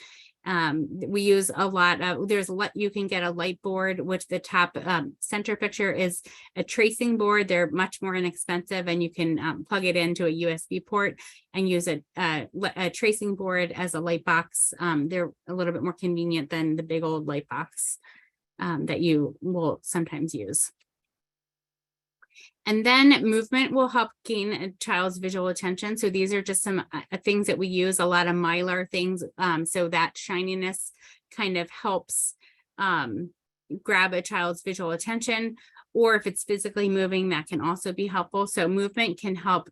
We use a lot of, you can get a light board, which the top center picture is a tracing board. They're much more inexpensive, and you can plug it into a USB port and use a tracing board as a light box. They're a little bit more convenient than the big old light box that you will sometimes use. And then movement will help gain a child's visual attention. So these are just some things that we use, a lot of mylar things. So that shininess kind of helps grab a child's visual attention, or if it's physically moving, that can also be helpful. So movement can help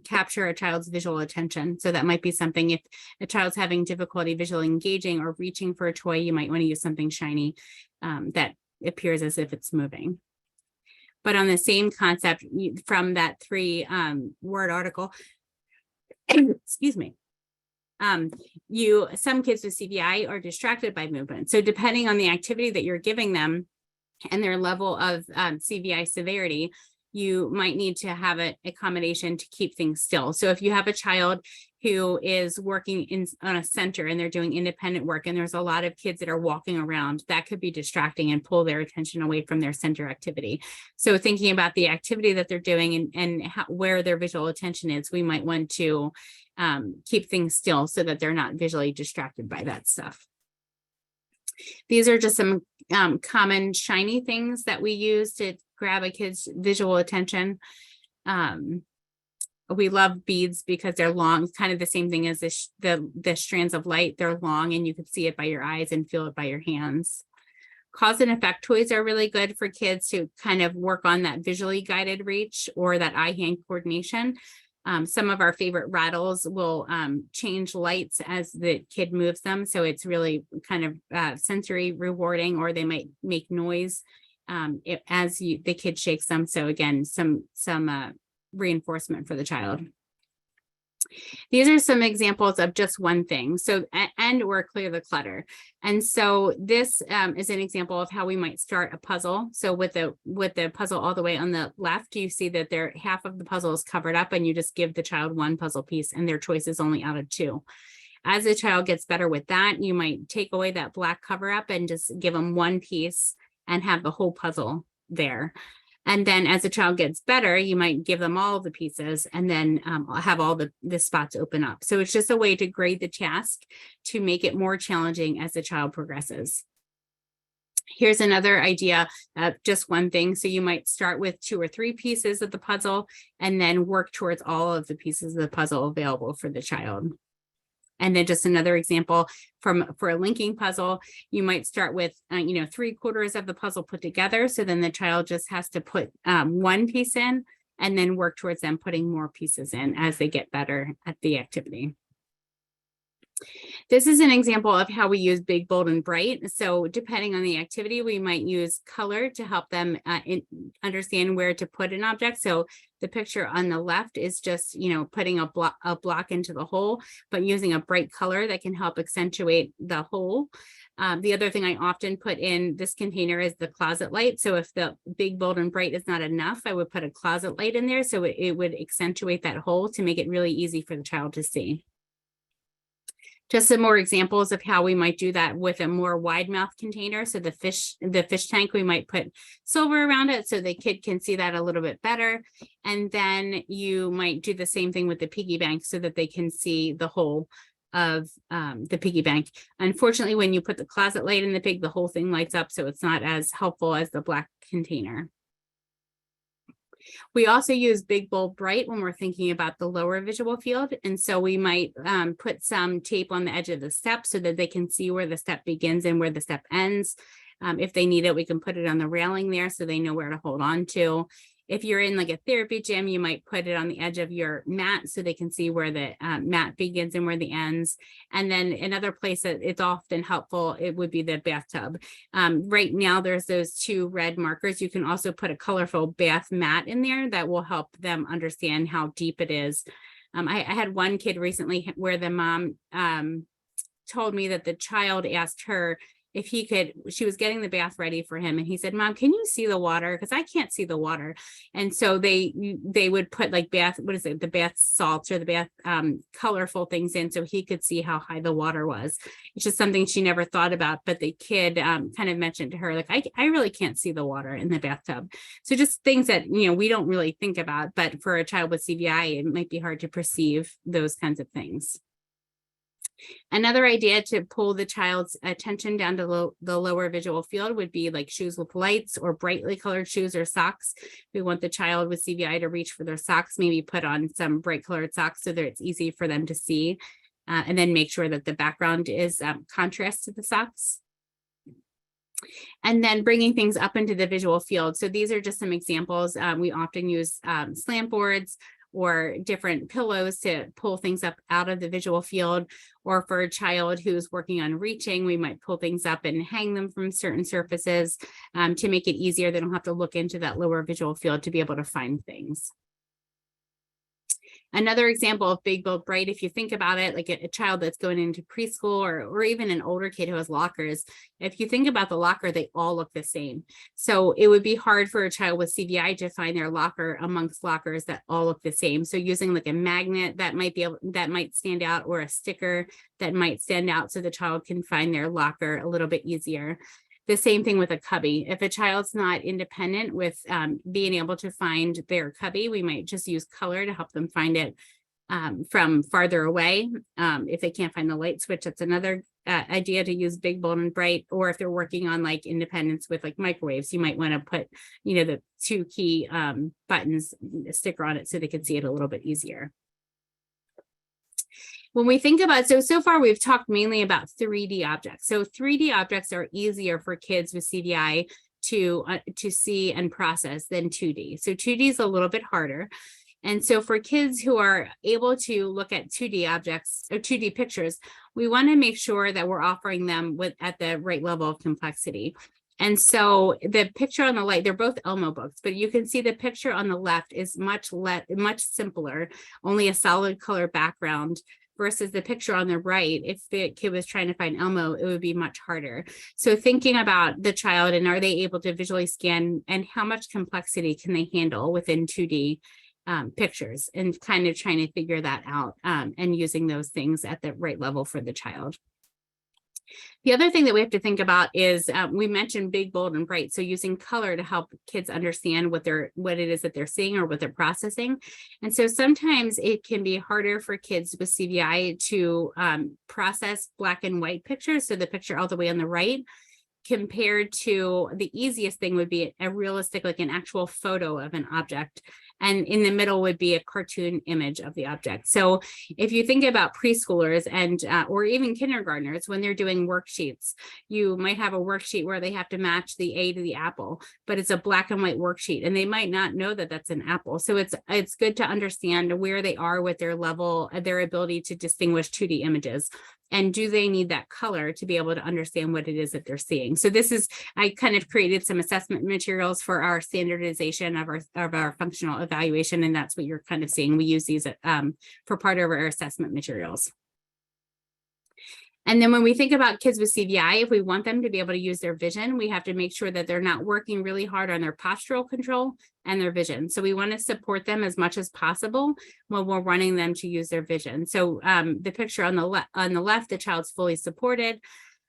capture a child's visual attention. So that might be something if a child's having difficulty visually engaging or reaching for a toy, you might want to use something shiny that appears as if it's moving. But on the same concept from that 3-word article, excuse me, some kids with CVI are distracted by movement. So depending on the activity that you're giving them and their level of CVI severity, you might need to have an accommodation to keep things still. So if you have a child who is working on a center and they're doing independent work, and there's a lot of kids that are walking around, that could be distracting and pull their attention away from their center activity. So thinking about the activity that they're doing and where their visual attention is, we might want to keep things still so that they're not visually distracted by that stuff. These are just some common shiny things that we use to grab a kid's visual attention. We love beads because they're long, kind of the same thing as the strands of light. They're long and you can see it by your eyes and feel it by your hands. Cause and effect toys are really good for kids to kind of work on that visually guided reach or that eye-hand coordination. Some of our favorite rattles will change lights as the kid moves them. So it's really kind of sensory rewarding, or they might make noise as the kid shakes them. So again, some reinforcement for the child. These are some examples of just one thing. So, or clear the clutter. And so this is an example of how we might start a puzzle. So with the puzzle all the way on the left, you see that half of the puzzle is covered up, and you just give the child one puzzle piece and their choice is only out of 2. As the child gets better with that, you might take away that black cover up and just give them one piece and have the whole puzzle there. And then as the child gets better, you might give them all of the pieces and then have all the spots open up. So it's just a way to grade the task to make it more challenging as the child progresses. Here's another idea of just one thing. So you might start with 2 or 3 pieces of the puzzle and then work towards all of the pieces of the puzzle available for the child. And then just another example for a linking puzzle, you might start with, 3/4 of the puzzle put together. So then the child just has to put 1 piece in and then work towards them putting more pieces in as they get better at the activity. This is an example of how we use big, bold, and bright. So depending on the activity, we might use color to help them understand where to put an object. So the picture on the left is just, putting a block into the hole, but using a bright color that can help accentuate the hole. The other thing I often put in this container is the closet light. So if the big, bold, and bright is not enough, I would put a closet light in there so it would accentuate that hole to make it really easy for the child to see. Just some more examples of how we might do that with a more wide mouth container. So the fish tank, we might put silver around it so the kid can see that a little bit better. And then you might do the same thing with the piggy bank so that they can see the whole of the piggy bank. Unfortunately, when you put the closet light in the pig, the whole thing lights up, so it's not as helpful as the black container. We also use big, bold, bright when we're thinking about the lower visual field. And so we might put some tape on the edge of the step so that they can see where the step begins and where the step ends. If they need it, we can put it on the railing there so they know where to hold on to. If you're in like a therapy gym, you might put it on the edge of your mat so they can see where the mat begins and where the ends. And then another place that it's often helpful, it would be the bathtub. Right now, there's those 2 red markers. You can also put a colorful bath mat in there that will help them understand how deep it is. I had one kid recently where the mom told me that the child asked her if he could, she was getting the bath ready for him. And he said, "Mom, can you see the water? Because I can't see the water." And so they would put like the bath salts or the bath colorful things in so he could see how high the water was. It's just something she never thought about. But the kid kind of mentioned to her, like, I really can't see the water in the bathtub. So just things that, we don't really think about. But for a child with CVI, it might be hard to perceive those kinds of things. Another idea to pull the child's attention down to the lower visual field would be like shoes with lights or brightly colored shoes or socks. We want the child with CVI to reach for their socks, maybe put on some bright colored socks so that it's easy for them to see, and then make sure that the background is contrast to the socks. And then bringing things up into the visual field. So these are just some examples. We often use slant boards or different pillows to pull things up out of the visual field. Or for a child who's working on reaching, we might pull things up and hang them from certain surfaces to make it easier. They don't have to look into that lower visual field to be able to find things. Another example of big, bold, bright, if you think about it, like a child that's going into preschool or even an older kid who has lockers, if you think about the locker, they all look the same. So it would be hard for a child with CVI to find their locker amongst lockers that all look the same. So using like a magnet that might stand out, or a sticker that might stand out so the child can find their locker a little bit easier. The same thing with a cubby. If a child's not independent with being able to find their cubby, we might just use color to help them find it from farther away. If they can't find the light switch, that's another idea to use big, bold, and bright. Or if they're working on like independence with like microwaves, you might want to put, the 2 key buttons, a sticker on it so they can see it a little bit easier. When we think about, so far we've talked mainly about 3D objects. So 3D objects are easier for kids with CVI to see and process than 2D. So 2D is a little bit harder. And so for kids who are able to look at 2D objects or 2D pictures, we want to make sure that we're offering them at the right level of complexity. And so the picture on the right, they're both Elmo books, but you can see the picture on the left is much simpler, only a solid color background, versus the picture on the right. If the kid was trying to find Elmo, it would be much harder. So thinking about the child and are they able to visually scan and how much complexity can they handle within 2D pictures, and kind of trying to figure that out and using those things at the right level for the child. The other thing that we have to think about is we mentioned big, bold, and bright. So using color to help kids understand what it is that they're seeing or what they're processing. And so sometimes it can be harder for kids with CVI to process black and white pictures. So the picture all the way on the right, compared to the easiest thing would be a realistic, like an actual photo of an object. And in the middle would be a cartoon image of the object. So if you think about preschoolers and or even kindergartners, when they're doing worksheets, you might have a worksheet where they have to match the A to the apple, but it's a black and white worksheet, and they might not know that that's an apple. So it's good to understand where they are with their level, their ability to distinguish 2D images. And do they need that color to be able to understand what it is that they're seeing? So I kind of created some assessment materials for our standardization of our functional evaluation, and that's what you're kind of seeing. We use these for part of our assessment materials. And then when we think about kids with CVI, if we want them to be able to use their vision, we have to make sure that they're not working really hard on their postural control and their vision. So we want to support them as much as possible when we're running them to use their vision. So the picture on the left, the child's fully supported.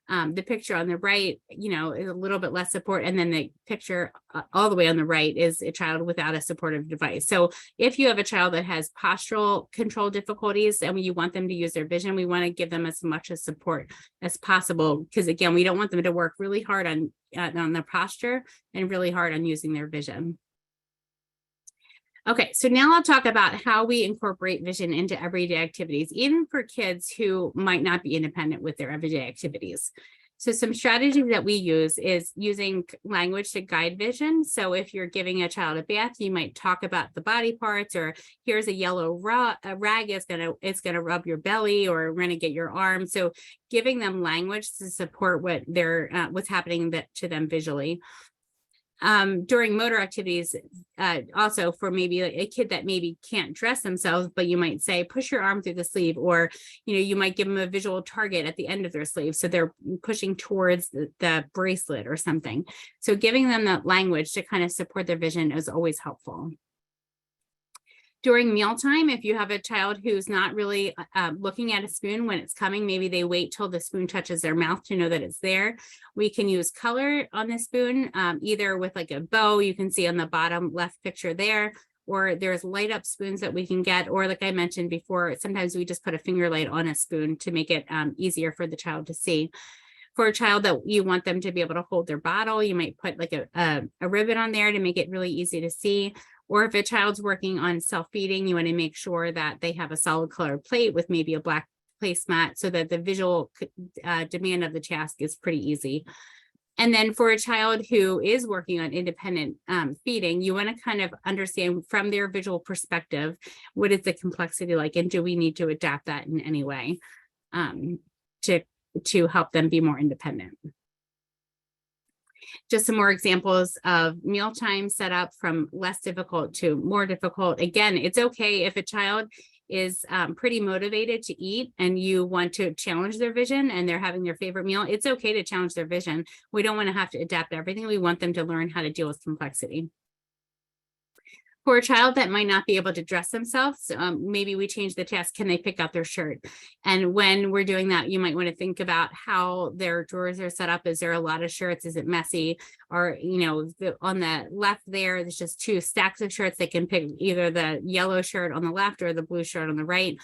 The picture on the right, is a little bit less support. And then the picture all the way on the right is a child without a supportive device. So if you have a child that has postural control difficulties and you want them to use their vision, we want to give them as much as support as possible. Because again, we don't want them to work really hard on their posture and really hard on using their vision. Okay, so now I'll talk about how we incorporate vision into everyday activities, even for kids who might not be independent with their everyday activities. So some strategies that we use is using language to guide vision. So if you're giving a child a bath, you might talk about the body parts, or here's a yellow rag, it's gonna rub your belly, or we're gonna get your arm. So giving them language to support what's happening to them visually. During motor activities, also for maybe a kid that maybe can't dress themselves, but you might say, push your arm through the sleeve, or, you might give them a visual target at the end of their sleeve. So they're pushing towards the bracelet or something. So giving them that language to kind of support their vision is always helpful. During mealtime, if you have a child who's not really looking at a spoon when it's coming, maybe they wait till the spoon touches their mouth to know that it's there. We can use color on the spoon, either with like a bow, you can see on the bottom left picture there, or there's light up spoons that we can get, or like I mentioned before, sometimes we just put a finger light on a spoon to make it easier for the child to see. For a child that you want them to be able to hold their bottle, you might put like a ribbon on there to make it really easy to see. Or if a child's working on self-feeding, you want to make sure that they have a solid colored plate with maybe a black placemat so that the visual demand of the task is pretty easy. And then for a child who is working on independent feeding, you want to kind of understand from their visual perspective, what is the complexity like, and do we need to adapt that in any way to help them be more independent. Just some more examples of mealtime setup from less difficult to more difficult. Again, it's okay if a child is pretty motivated to eat and you want to challenge their vision and they're having their favorite meal. It's okay to challenge their vision. We don't want to have to adapt everything. We want them to learn how to deal with complexity. For a child that might not be able to dress themselves, maybe we change the task, can they pick out their shirt? And when we're doing that, you might want to think about how their drawers are set up. Is there a lot of shirts? Is it messy? Or, on the left there's just two stacks of shirts. They can pick either the yellow shirt on the left or the blue shirt on the right.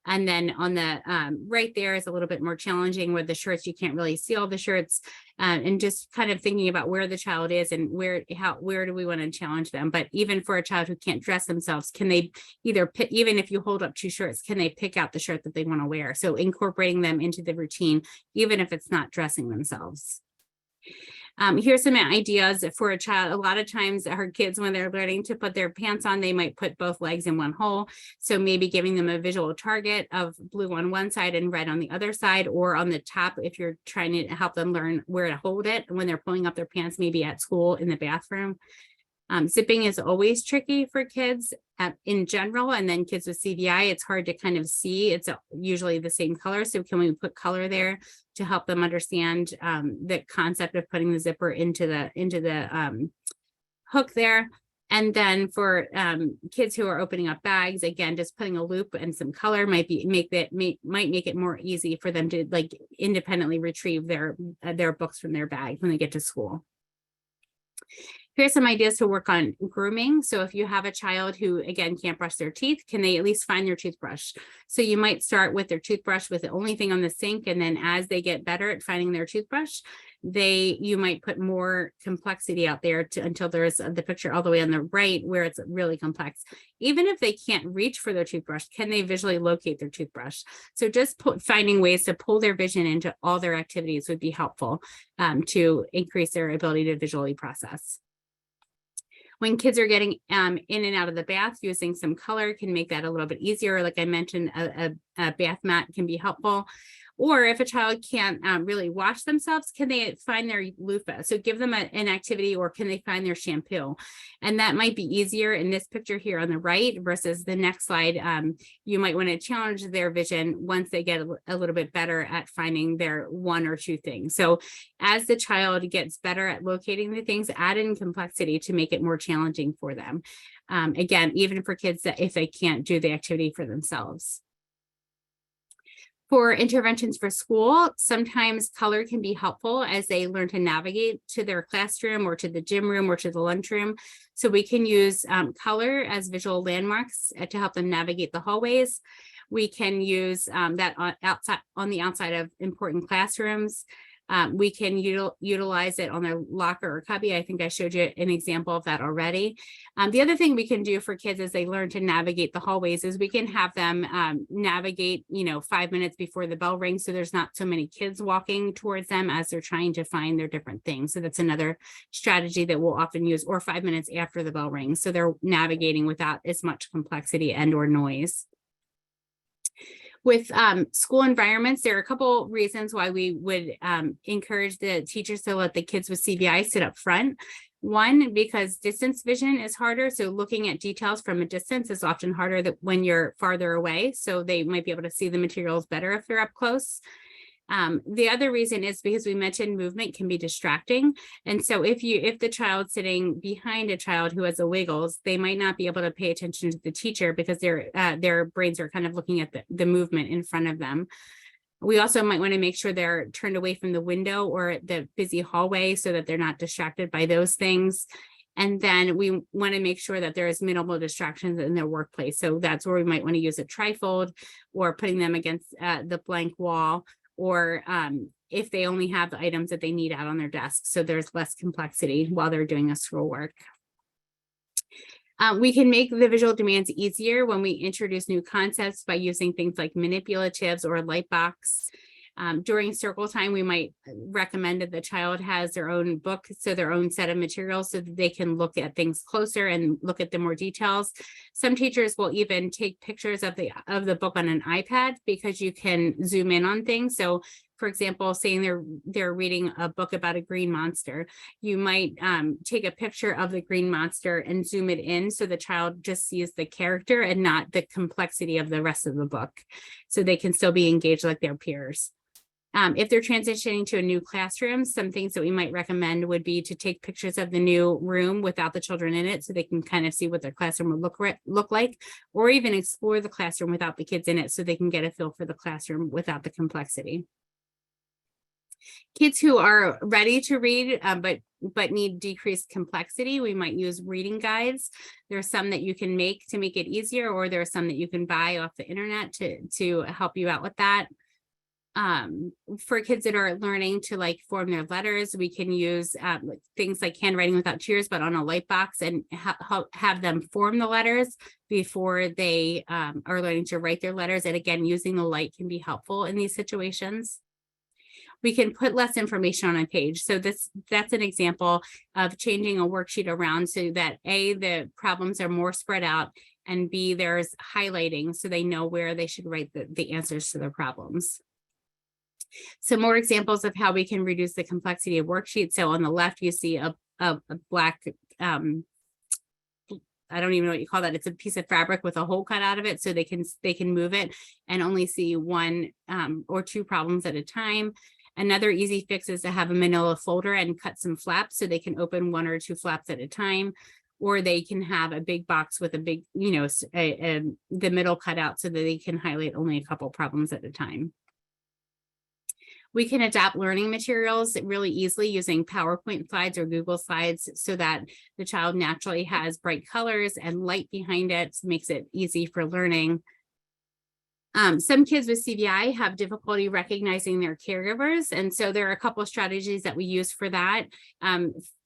And then on the right there is a little bit more challenging with the shirts. You can't really see all the shirts, and just kind of thinking about where the child is and where do we want to challenge them. But even for a child who can't dress themselves, can they either pick, even if you hold up two shirts, can they pick out the shirt that they want to wear? So incorporating them into the routine, even if it's not dressing themselves. Here's some ideas for a child. A lot of times our kids, when they're learning to put their pants on, they might put both legs in one hole. So maybe giving them a visual target of blue on one side and red on the other side, or on the top, if you're trying to help them learn where to hold it when they're pulling up their pants, maybe at school in the bathroom. Zipping is always tricky for kids in general, and then kids with CVI, it's hard to kind of see. It's usually the same color. So can we put color there to help them understand the concept of putting the zipper into the hook there? And then for kids who are opening up bags, again, just putting a loop and some color might make it more easy for them to like independently retrieve their books from their bag when they get to school. Here's some ideas to work on grooming. So if you have a child who, again, can't brush their teeth, can they at least find their toothbrush? So you might start with their toothbrush with the only thing on the sink. And then as they get better at finding their toothbrush, you might put more complexity out there until there's the picture all the way on the right where it's really complex. Even if they can't reach for their toothbrush, can they visually locate their toothbrush? So just finding ways to pull their vision into all their activities would be helpful to increase their ability to visually process. When kids are getting in and out of the bath, using some color can make that a little bit easier. Like I mentioned, a bath mat can be helpful. Or if a child can't really wash themselves, can they find their loofah? So give them an activity, or can they find their shampoo? And that might be easier in this picture here on the right versus the next slide. You might want to challenge their vision once they get a little bit better at finding their one or two things. So as the child gets better at locating the things, add in complexity to make it more challenging for them. Again, even for kids that if they can't do the activity for themselves. For interventions for school, sometimes color can be helpful as they learn to navigate to their classroom or to the gym room or to the lunchroom. So we can use color as visual landmarks to help them navigate the hallways. We can use that on the outside of important classrooms. We can utilize it on their locker or cubby. I think I showed you an example of that already. The other thing we can do for kids as they learn to navigate the hallways is we can have them navigate, 5 minutes before the bell rings, so there's not so many kids walking towards them as they're trying to find their different things. So that's another strategy that we'll often use, or 5 minutes after the bell rings, so they're navigating without as much complexity and or noise. With school environments, there are a couple reasons why we would encourage the teachers to let the kids with CBI sit up front. One, because distance vision is harder. So looking at details from a distance is often harder when you're farther away. So they might be able to see the materials better if they're up close. The other reason is because we mentioned movement can be distracting. And so if the child's sitting behind a child who has the wiggles, they might not be able to pay attention to the teacher because their brains are kind of looking at the movement in front of them. We also might want to make sure they're turned away from the window or the busy hallway so that they're not distracted by those things. And then we want to make sure that there is minimal distractions in their workplace. So that's where we might want to use a trifold or putting them against the blank wall, or if they only have the items that they need out on their desk, so there's less complexity while they're doing a schoolwork. We can make the visual demands easier when we introduce new concepts by using things like manipulatives or light box. During circle time, we might recommend that the child has their own book, so their own set of materials, so that they can look at things closer and look at the more details. Some teachers will even take pictures of the book on an iPad because you can zoom in on things. So for example, saying they're reading a book about a green monster, you might take a picture of the green monster and zoom it in so the child just sees the character and not the complexity of the rest of the book, so they can still be engaged like their peers. If they're transitioning to a new classroom, some things that we might recommend would be to take pictures of the new room without the children in it so they can kind of see what their classroom would look like, or even explore the classroom without the kids in it so they can get a feel for the classroom without the complexity. Kids who are ready to read but need decreased complexity, we might use reading guides. There are some that you can make to make it easier, or there are some that you can buy off the internet to help you out with that. For kids that are learning to form their letters, we can use things like handwriting without tears, but on a light box, and have them form the letters before they are learning to write their letters. And again, using the light can be helpful in these situations. We can put less information on a page. So that's an example of changing a worksheet around so that A, the problems are more spread out, and B, there's highlighting so they know where they should write the answers to their problems. Some more examples of how we can reduce the complexity of worksheets. So on the left, you see a black, I don't even know what you call that. It's a piece of fabric with a hole cut out of it, so they can move it and only see one or two problems at a time. Another easy fix is to have a manila folder and cut some flaps so they can open one or two flaps at a time. or they can have a big box with a big, the middle cut out so that they can highlight only a couple problems at a time. We can adapt learning materials really easily using PowerPoint slides or Google Slides so that the child naturally has bright colors and light behind it, makes it easy for learning. Some kids with CVI have difficulty recognizing their caregivers. And so there are a couple of strategies that we use for that.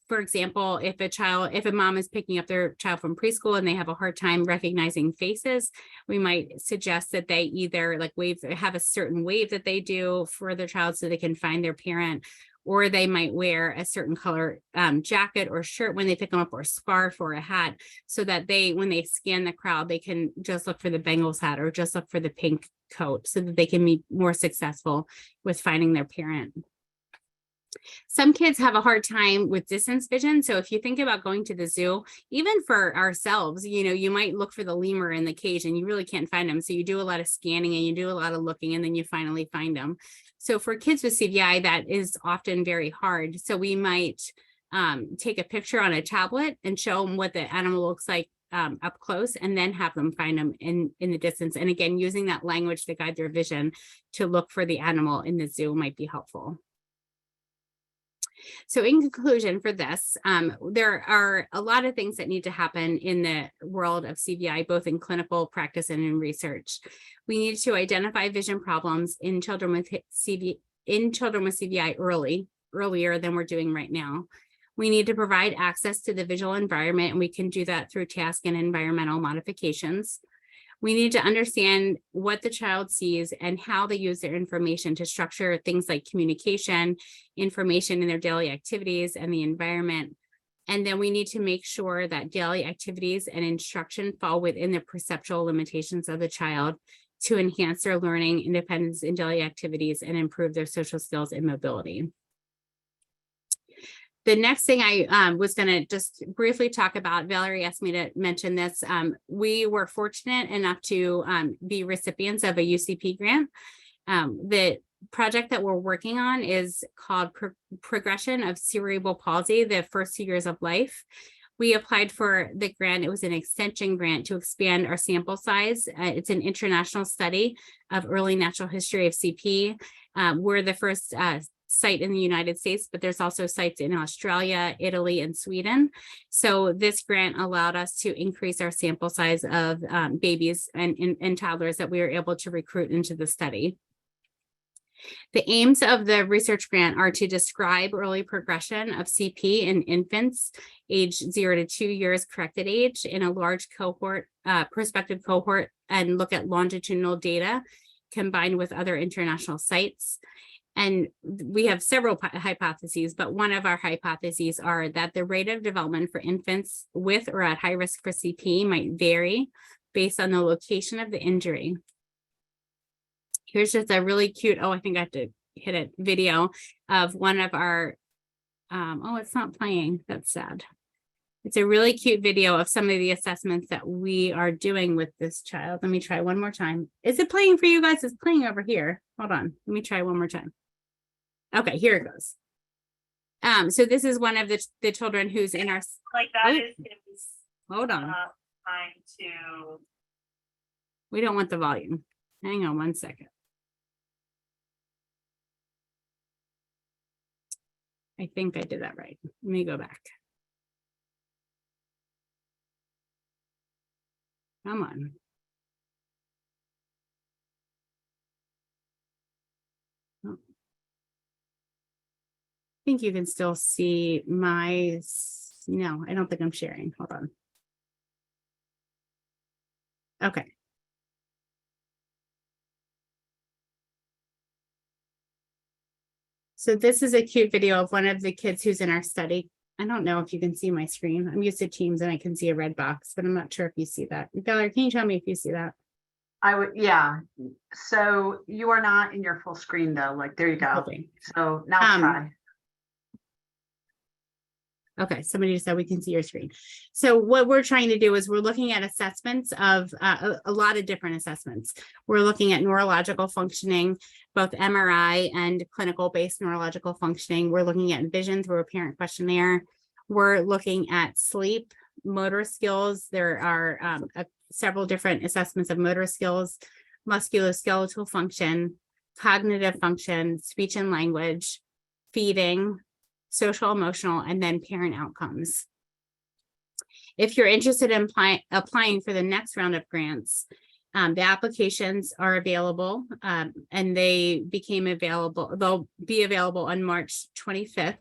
For example, if a mom is picking up their child from preschool and they have a hard time recognizing faces, we might suggest that they either have a certain wave that they do for their child so they can find their parent, or they might wear a certain color jacket or shirt when they pick them up, or a scarf or a hat, so that when they scan the crowd, they can just look for the Bengals hat or just look for the pink coat so that they can be more successful with finding their parent. Some kids have a hard time with distance vision. So if you think about going to the zoo, even for ourselves, you might look for the lemur in the cage and you really can't find them. So you do a lot of scanning and you do a lot of looking, and then you finally find them. So for kids with CVI, that is often very hard. So we might take a picture on a tablet and show them what the animal looks like up close, and then have them find them in the distance. And again, using that language to guide their vision to look for the animal in the zoo might be helpful. So in conclusion for this, there are a lot of things that need to happen in the world of CVI, both in clinical practice and in research. We need to identify vision problems in children with CVI earlier than we're doing right now. We need to provide access to the visual environment, and we can do that through task and environmental modifications. We need to understand what the child sees and how they use their information to structure things like communication, information in their daily activities, and the environment. And then we need to make sure that daily activities and instruction fall within the perceptual limitations of the child to enhance their learning, independence in daily activities, and improve their social skills and mobility. The next thing I was going to just briefly talk about, Valerie asked me to mention this. We were fortunate enough to be recipients of a UCP grant. The project that we're working on is called Progression of Cerebral Palsy, the first 2 years of life. We applied for the grant. It was an extension grant to expand our sample size. It's an international study of early natural history of CP. We're the first site in the United States, but there's also sites in Australia, Italy, and Sweden. So this grant allowed us to increase our sample size of babies and toddlers that we were able to recruit into the study. The aims of the research grant are to describe early progression of CP in infants aged 0 to 2 years corrected age in a large cohort, prospective cohort, and look at longitudinal data combined with other international sites. And we have several hypotheses, but one of our hypotheses are that the rate of development for infants with or at high risk for CP might vary based on the location of the injury. Here's just a really cute, I think I have to hit it, video of one of our, oh, it's not playing, that's sad. It's a really cute video of some of the assessments that we are doing with this child. Let me try one more time. Is it playing for you guys? It's playing over here. Hold on, let me try one more time. Okay, here it goes. So this is one of the children who's in our, like that is hold on. Trying to. We don't want the volume. Hang on one second. I think I did that right. Let me go back. Come on. Oh. I think you can still see my, no, I don't think I'm sharing. Hold on. Okay. So this is a cute video of one of the kids who's in our study. I don't know if you can see my screen. I'm used to Teams and I can see a red box, but I'm not sure if you see that. Valerie, can you tell me if you see that? I would, yeah. So you are not in your full screen though. Like, there you go. Okay. So now try. Okay, somebody just said we can see your screen. So what we're trying to do is we're looking at assessments of a lot of different assessments. We're looking at neurological functioning, both MRI and clinical-based neurological functioning. We're looking at vision through a parent questionnaire. We're looking at sleep motor skills. There are several different assessments of motor skills, musculoskeletal function, cognitive function, speech and language, feeding, social emotional, and then parent outcomes. If you're interested in applying for the next round of grants, the applications are available, and they'll be available on March 25th.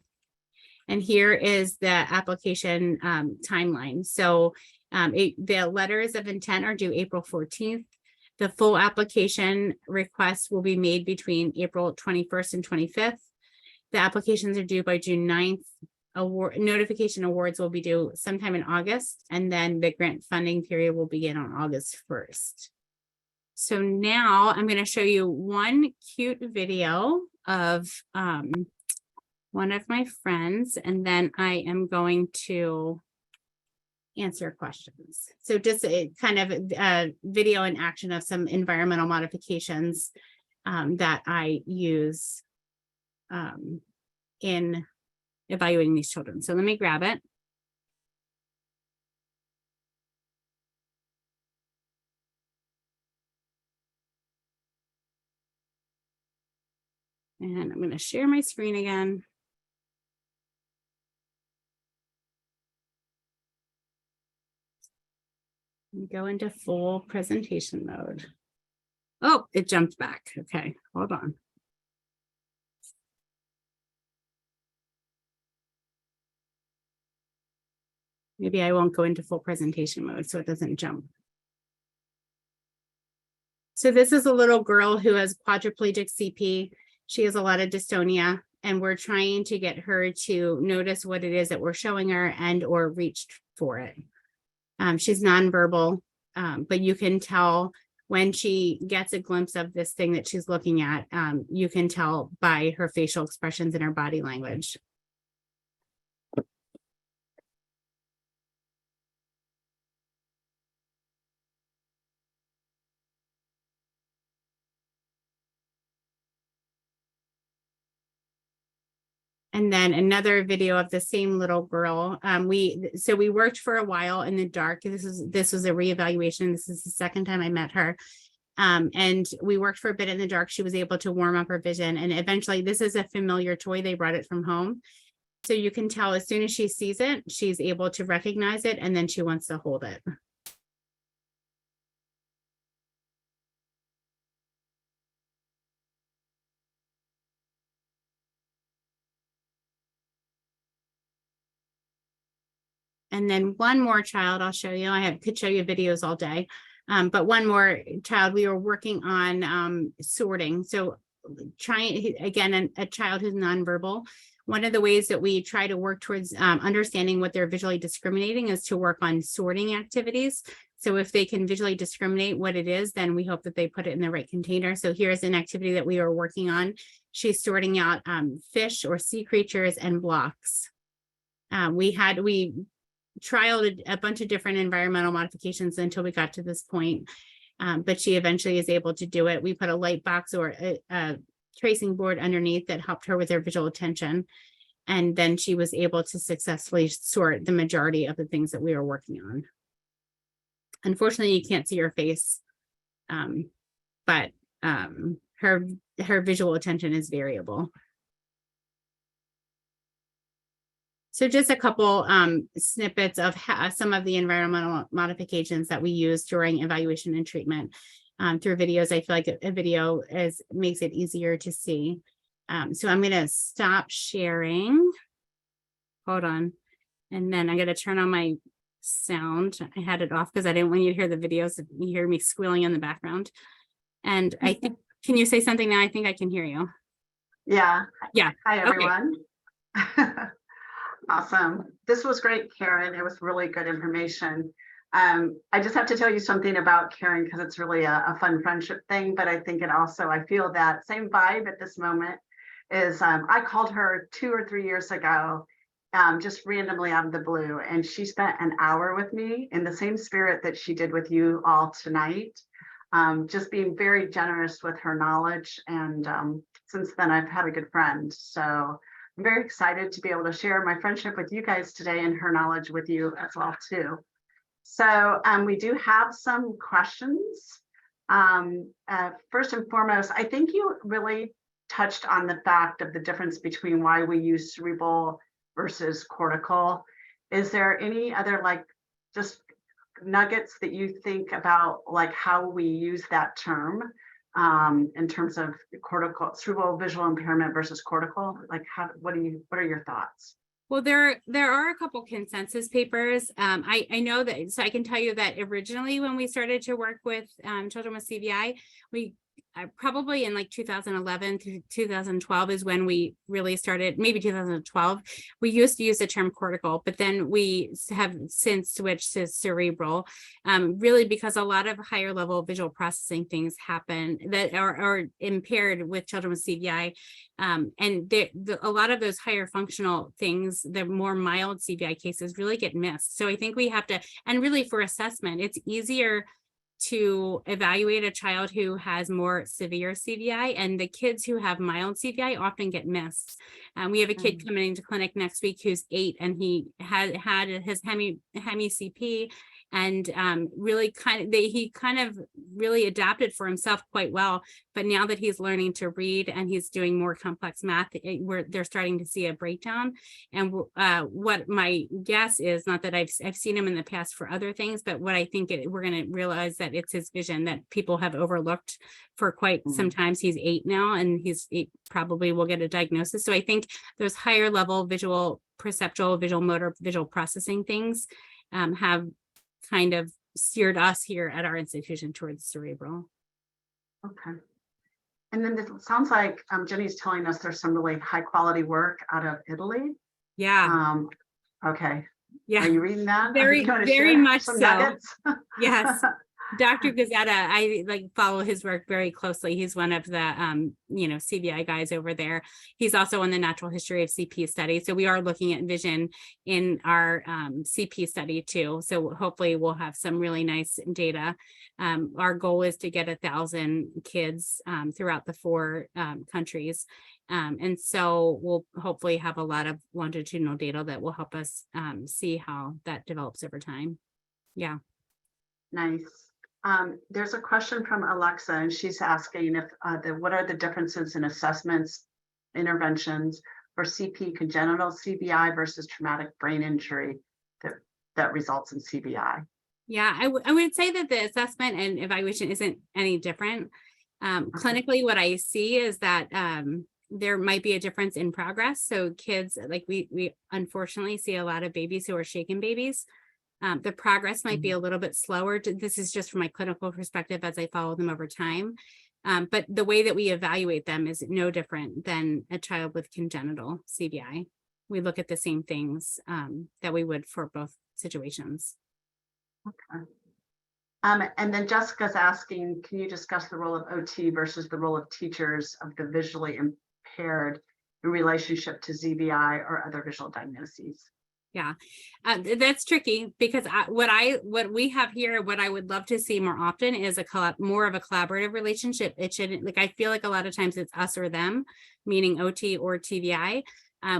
And here is the application timeline. So the letters of intent are due April 14th. The full application requests will be made between April 21st and 25th. The applications are due by June 9th. Notification awards will be due sometime in August, and then the grant funding period will begin on August 1st. So now I'm going to show you one cute video of one of my friends, and then I am going to answer questions. So just a kind of a video in action of some environmental modifications that I use in evaluating these children. So let me grab it. And I'm going to share my screen again. And go into full presentation mode. Oh, it jumped back. Okay, hold on. Maybe I won't go into full presentation mode so it doesn't jump. So this is a little girl who has quadriplegic CP. She has a lot of dystonia, and we're trying to get her to notice what it is that we're showing her and or reach for it. She's nonverbal, but you can tell when she gets a glimpse of this thing that she's looking at, you can tell by her facial expressions and her body language. And then another video of the same little girl. We worked for a while in the dark. This was a reevaluation. This is the second time I met her. And we worked for a bit in the dark. She was able to warm up her vision. And eventually, this is a familiar toy. They brought it from home. So you can tell as soon as she sees it, she's able to recognize it, and then she wants to hold it. And then one more child I'll show you. Could show you videos all day. But one more child, we were working on sorting. So trying, again, a child who's nonverbal. One of the ways that we try to work towards understanding what they're visually discriminating is to work on sorting activities. So if they can visually discriminate what it is, then we hope that they put it in the right container. So here's an activity that we are working on. She's sorting out fish or sea creatures and blocks. We trialed a bunch of different environmental modifications until we got to this point, but she eventually is able to do it. We put a light box or a tracing board underneath that helped her with her visual attention, and then she was able to successfully sort the majority of the things that we were working on. Unfortunately, you can't see her face, but her visual attention is variable. So just a couple snippets of some of the environmental modifications that we use during evaluation and treatment through videos. I feel like a video makes it easier to see. So I'm going to stop sharing. Hold on. And then I'm going to turn on my sound. I had it off because I didn't want you to hear the videos. You hear me squealing in the background. And I think, can you say something now? I think I can hear you. Yeah. Yeah. Hi, everyone. Okay. Awesome. This was great, Karen. It was really good information. I just have to tell you something about Karen because it's really a fun friendship thing, but I think I feel that same vibe at this moment is I called her 2 or 3 years ago, just randomly out of the blue, and she spent an hour with me in the same spirit that she did with you all tonight, just being very generous with her knowledge. And since then, I've had a good friend. So I'm very excited to be able to share my friendship with you guys today and her knowledge with you as well too. So we do have some questions. First and foremost, I think you really touched on the fact of the difference between why we use cerebral versus cortical. Is there any other like just nuggets that you think about, like how we use that term in terms of cortical, cerebral visual impairment versus cortical? Like what are your thoughts? Well, there are a couple consensus papers. I know that, so I can tell you that originally when we started to work with children with CVI, we probably in like 2011 to 2012 is when we really started, maybe 2012, we used to use the term cortical, but then we have since switched to cerebral, really because a lot of higher level visual processing things happen that are impaired with children with CVI. And a lot of those higher functional things, the more mild CVI cases really get missed. So I think we have to, and really for assessment, it's easier to evaluate a child who has more severe CVI, and the kids who have mild CVI often get missed. We have a kid coming into clinic next week who's 8, and he had his hemi CP, and really he kind of really adapted for himself quite well. But now that he's learning to read and he's doing more complex math, they're starting to see a breakdown. And what my guess is, not that I've seen him in the past for other things, but what I think we're going to realize that it's his vision that people have overlooked for quite some time. He's 8 now, and he probably will get a diagnosis. So I think those higher level visual perceptual, visual motor, visual processing things have kind of steered us here at our institution towards cerebral. Okay. And then it sounds like Jenny's telling us there's some really high quality work out of Italy. Yeah. Okay. Yeah. Are you reading that? Very much so. Nuggets? Yes. Dr. Gazzetta, I follow his work very closely. He's one of the CVI guys over there. He's also on the natural history of CP study. So we are looking at vision in our CP study too. So hopefully we'll have some really nice data. Our goal is to get 1,000 kids throughout the 4 countries. And so we'll hopefully have a lot of longitudinal data that will help us see how that develops over time. Yeah. Nice. There's a question from Alexa, and she's asking if what are the differences in assessments, interventions for CP congenital CVI versus traumatic brain injury that results in CVI? Yeah, I would say that the assessment and evaluation isn't any different. Clinically, what I see is that there might be a difference in progress. So kids, like we unfortunately see a lot of babies who are shaken babies. The progress might be a little bit slower. This is just from my clinical perspective as I follow them over time. But the way that we evaluate them is no different than a child with congenital CVI. We look at the same things that we would for both situations. Okay. And then Jessica's asking, can you discuss the role of OT versus the role of teachers of the visually impaired in relationship to ZVI or other visual diagnoses? Yeah, that's tricky because what we have here, what I would love to see more often is more of a collaborative relationship. It shouldn't, like, I feel like a lot of times it's us or them, meaning OT or TVI.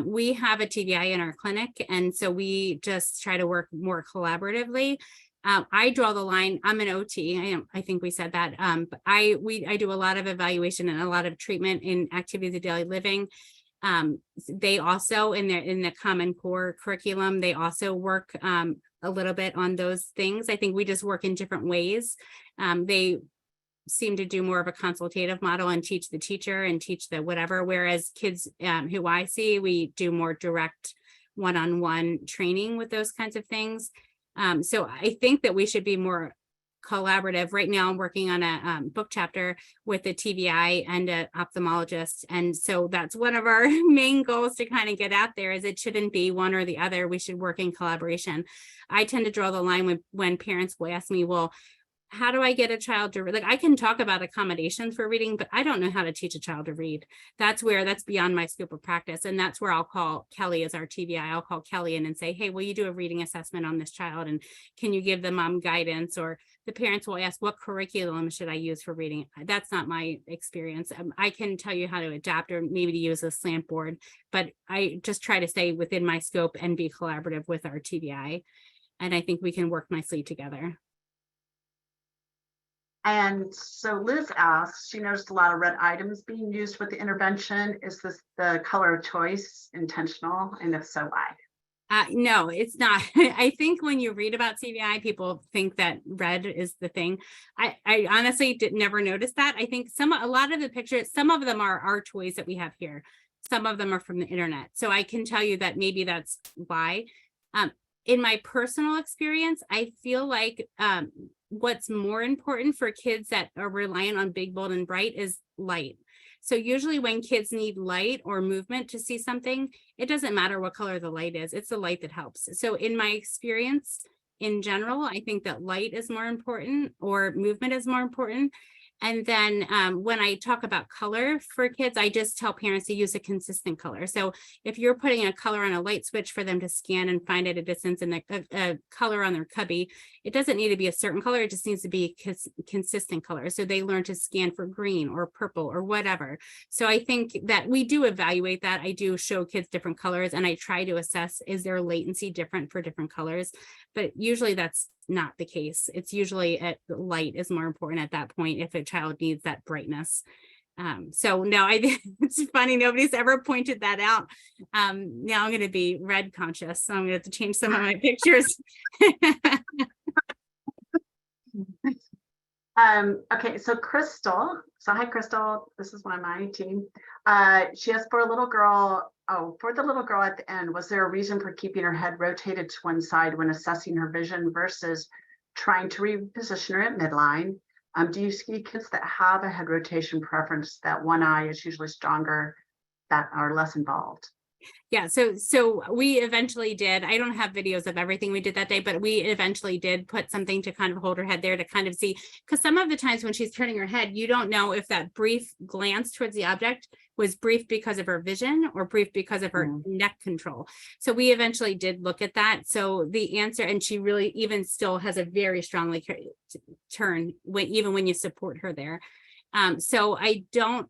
We have a TVI in our clinic, and so we just try to work more collaboratively. I draw the line. I'm an OT. I think we said that. But I do a lot of evaluation and a lot of treatment in activities of daily living. They also in the Common Core curriculum, they also work a little bit on those things. I think we just work in different ways. They seem to do more of a consultative model and teach the teacher and teach the whatever, whereas kids who I see, we do more direct one-on-one training with those kinds of things. So I think that we should be more collaborative. Right now I'm working on a book chapter with a TVI and an ophthalmologist, and so that's one of our main goals to kind of get out there, is it shouldn't be one or the other. We should work in collaboration. I tend to draw the line when parents will ask me, well, how do I get a child to read? Like, I can talk about accommodations for reading, but I don't know how to teach a child to read. That's beyond my scope of practice. And that's where I'll call Kelly as our TVI. I'll call Kelly in and say, hey, will you do a reading assessment on this child? And can you give the mom guidance? Or the parents will ask, what curriculum should I use for reading? That's not my experience. I can tell you how to adapt or maybe to use a slant board, but I just try to stay within my scope and be collaborative with our TVI. And I think we can work nicely together. And so Liz asks, she noticed a lot of red items being used with the intervention. Is this the color of choice intentional? And if so, why? No, it's not. I think when you read about CVI, people think that red is the thing. I honestly never noticed that. I think a lot of the pictures, some of them are our toys that we have here. Some of them are from the internet. So I can tell you that maybe that's why. In my personal experience, I feel like what's more important for kids that are reliant on big, bold, and bright is light. So usually when kids need light or movement to see something, it doesn't matter what color the light is. It's the light that helps. So in my experience, in general, I think that light is more important or movement is more important. And then when I talk about color for kids, I just tell parents to use a consistent color. So if you're putting a color on a light switch for them to scan and find at a distance and a color on their cubby, it doesn't need to be a certain color. It just needs to be consistent color. So they learn to scan for green or purple or whatever. So I think that we do evaluate that. I do show kids different colors and I try to assess, is their latency different for different colors? But usually that's not the case. It's usually light is more important at that point if a child needs that brightness. So no, I think it's funny. Nobody's ever pointed that out. Now I'm going to be red conscious. So I'm going to have to change some of my pictures. Okay, so Crystal. So hi, Crystal. This is one of my team. She asked for a little girl. Oh, for the little girl at the end, was there a reason for keeping her head rotated to one side when assessing her vision versus trying to reposition her at midline? Do you see kids that have a head rotation preference that one eye is usually stronger, that are less involved? Yeah, so we eventually did. I don't have videos of everything we did that day, but we eventually did put something to kind of hold her head there to kind of see, because some of the times when she's turning her head, you don't know if that brief glance towards the object was brief because of her vision or brief because of her neck control. So we eventually did look at that. So the answer, and she really even still has a very strongly turn even when you support her there. So I don't.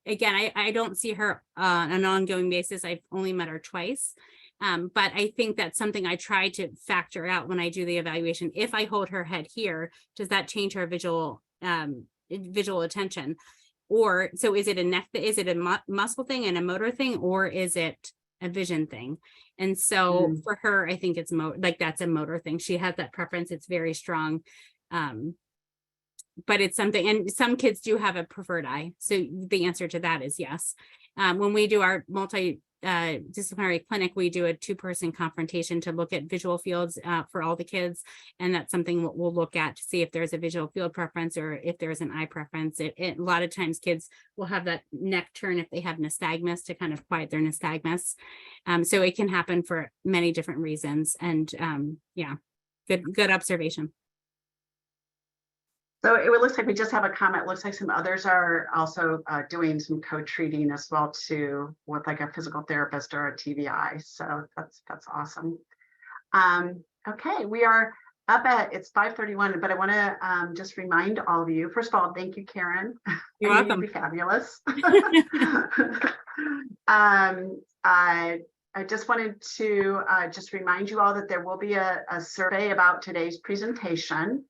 Again, I don't see her on an ongoing basis. I've only met her twice. But I think that's something I try to factor out when I do the evaluation. If I hold her head here, does that change her visual attention? Or so is it a muscle thing and a motor thing, or is it a vision thing? And so for her, I think it's that's a motor thing. She has that preference. It's very strong. But it's something, and some kids do have a preferred eye. So the answer to that is yes. When we do our multidisciplinary clinic, we do a 2-person confrontation to look at visual fields for all the kids. And that's something we'll look at to see if there's a visual field preference or if there's an eye preference. A lot of times kids will have that neck turn if they have nystagmus to kind of quiet their nystagmus. So it can happen for many different reasons. And yeah, good observation. So it looks like we just have a comment. It looks like some others are also doing some co-treating as well too, with like a physical therapist or a TVI. So that's awesome. Okay, we are up it's 5:31, but I want to just remind all of you. First of all, thank you, Karen. You're welcome. You'd be fabulous. I just wanted to just remind you all that there will be a survey about today's presentation.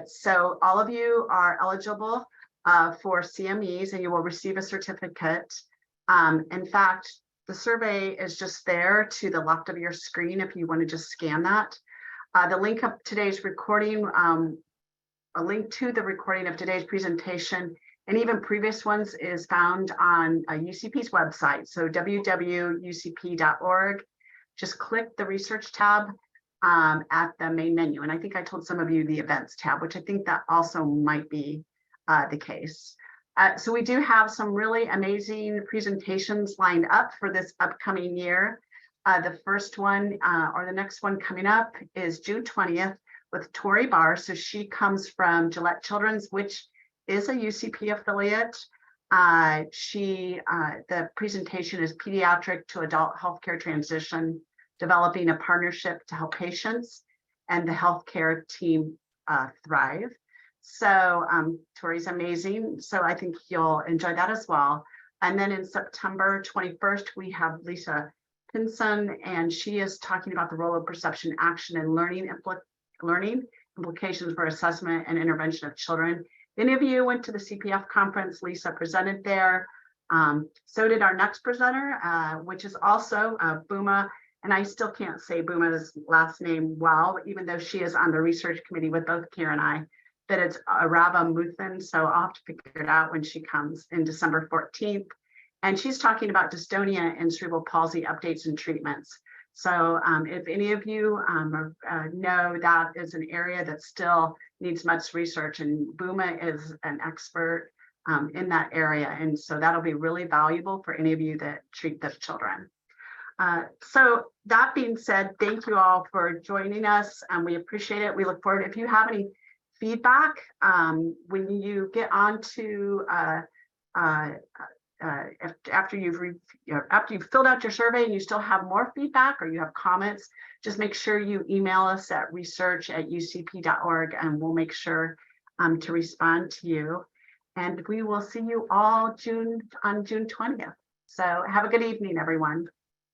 So all of you are eligible for CMEs and you will receive a certificate. In fact, the survey is just there to the left of your screen if you want to just scan that. The link of today's recording, a link to the recording of today's presentation and even previous ones is found on UCP's website. So www.ucp.org. Just click the research tab at the main menu. And I think I told some of you the events tab, which I think that also might be the case. So we do have some really amazing presentations lined up for this upcoming year. The first one or the next one coming up is June 20th, with Tori Barr. So she comes from Gillette Children's, which is a UCP affiliate. The presentation is Pediatric to Adult Healthcare Transition, Developing a Partnership to Help Patients and the Healthcare Team Thrive. So Tori's amazing. So I think you'll enjoy that as well. And then in September 21st, we have Lisa Pinson, and she is talking about the role of perception, action, and learning implications for assessment and intervention of children. Any of you went to the CPF conference, Lisa presented there. So did our next presenter, which is also Booma. And I still can't say Booma's last name well, even though she is on the research committee with both Kira and I, but it's Araba Muthan. So I'll have to figure it out when she comes in December 14th. And she's talking about dystonia and cerebral palsy updates and treatments. So if any of you know, that is an area that still needs much research, and Booma is an expert in that area. And so that'll be really valuable for any of you that treat those children. So that being said, thank you all for joining us, and we appreciate it. We look forward. If you have any feedback, when you get on to after you've filled out your survey and you still have more feedback or you have comments, just make sure you email us at research@ucp.org, and we'll make sure to respond to you. And we will see you all on June 20th. So have a good evening, everyone.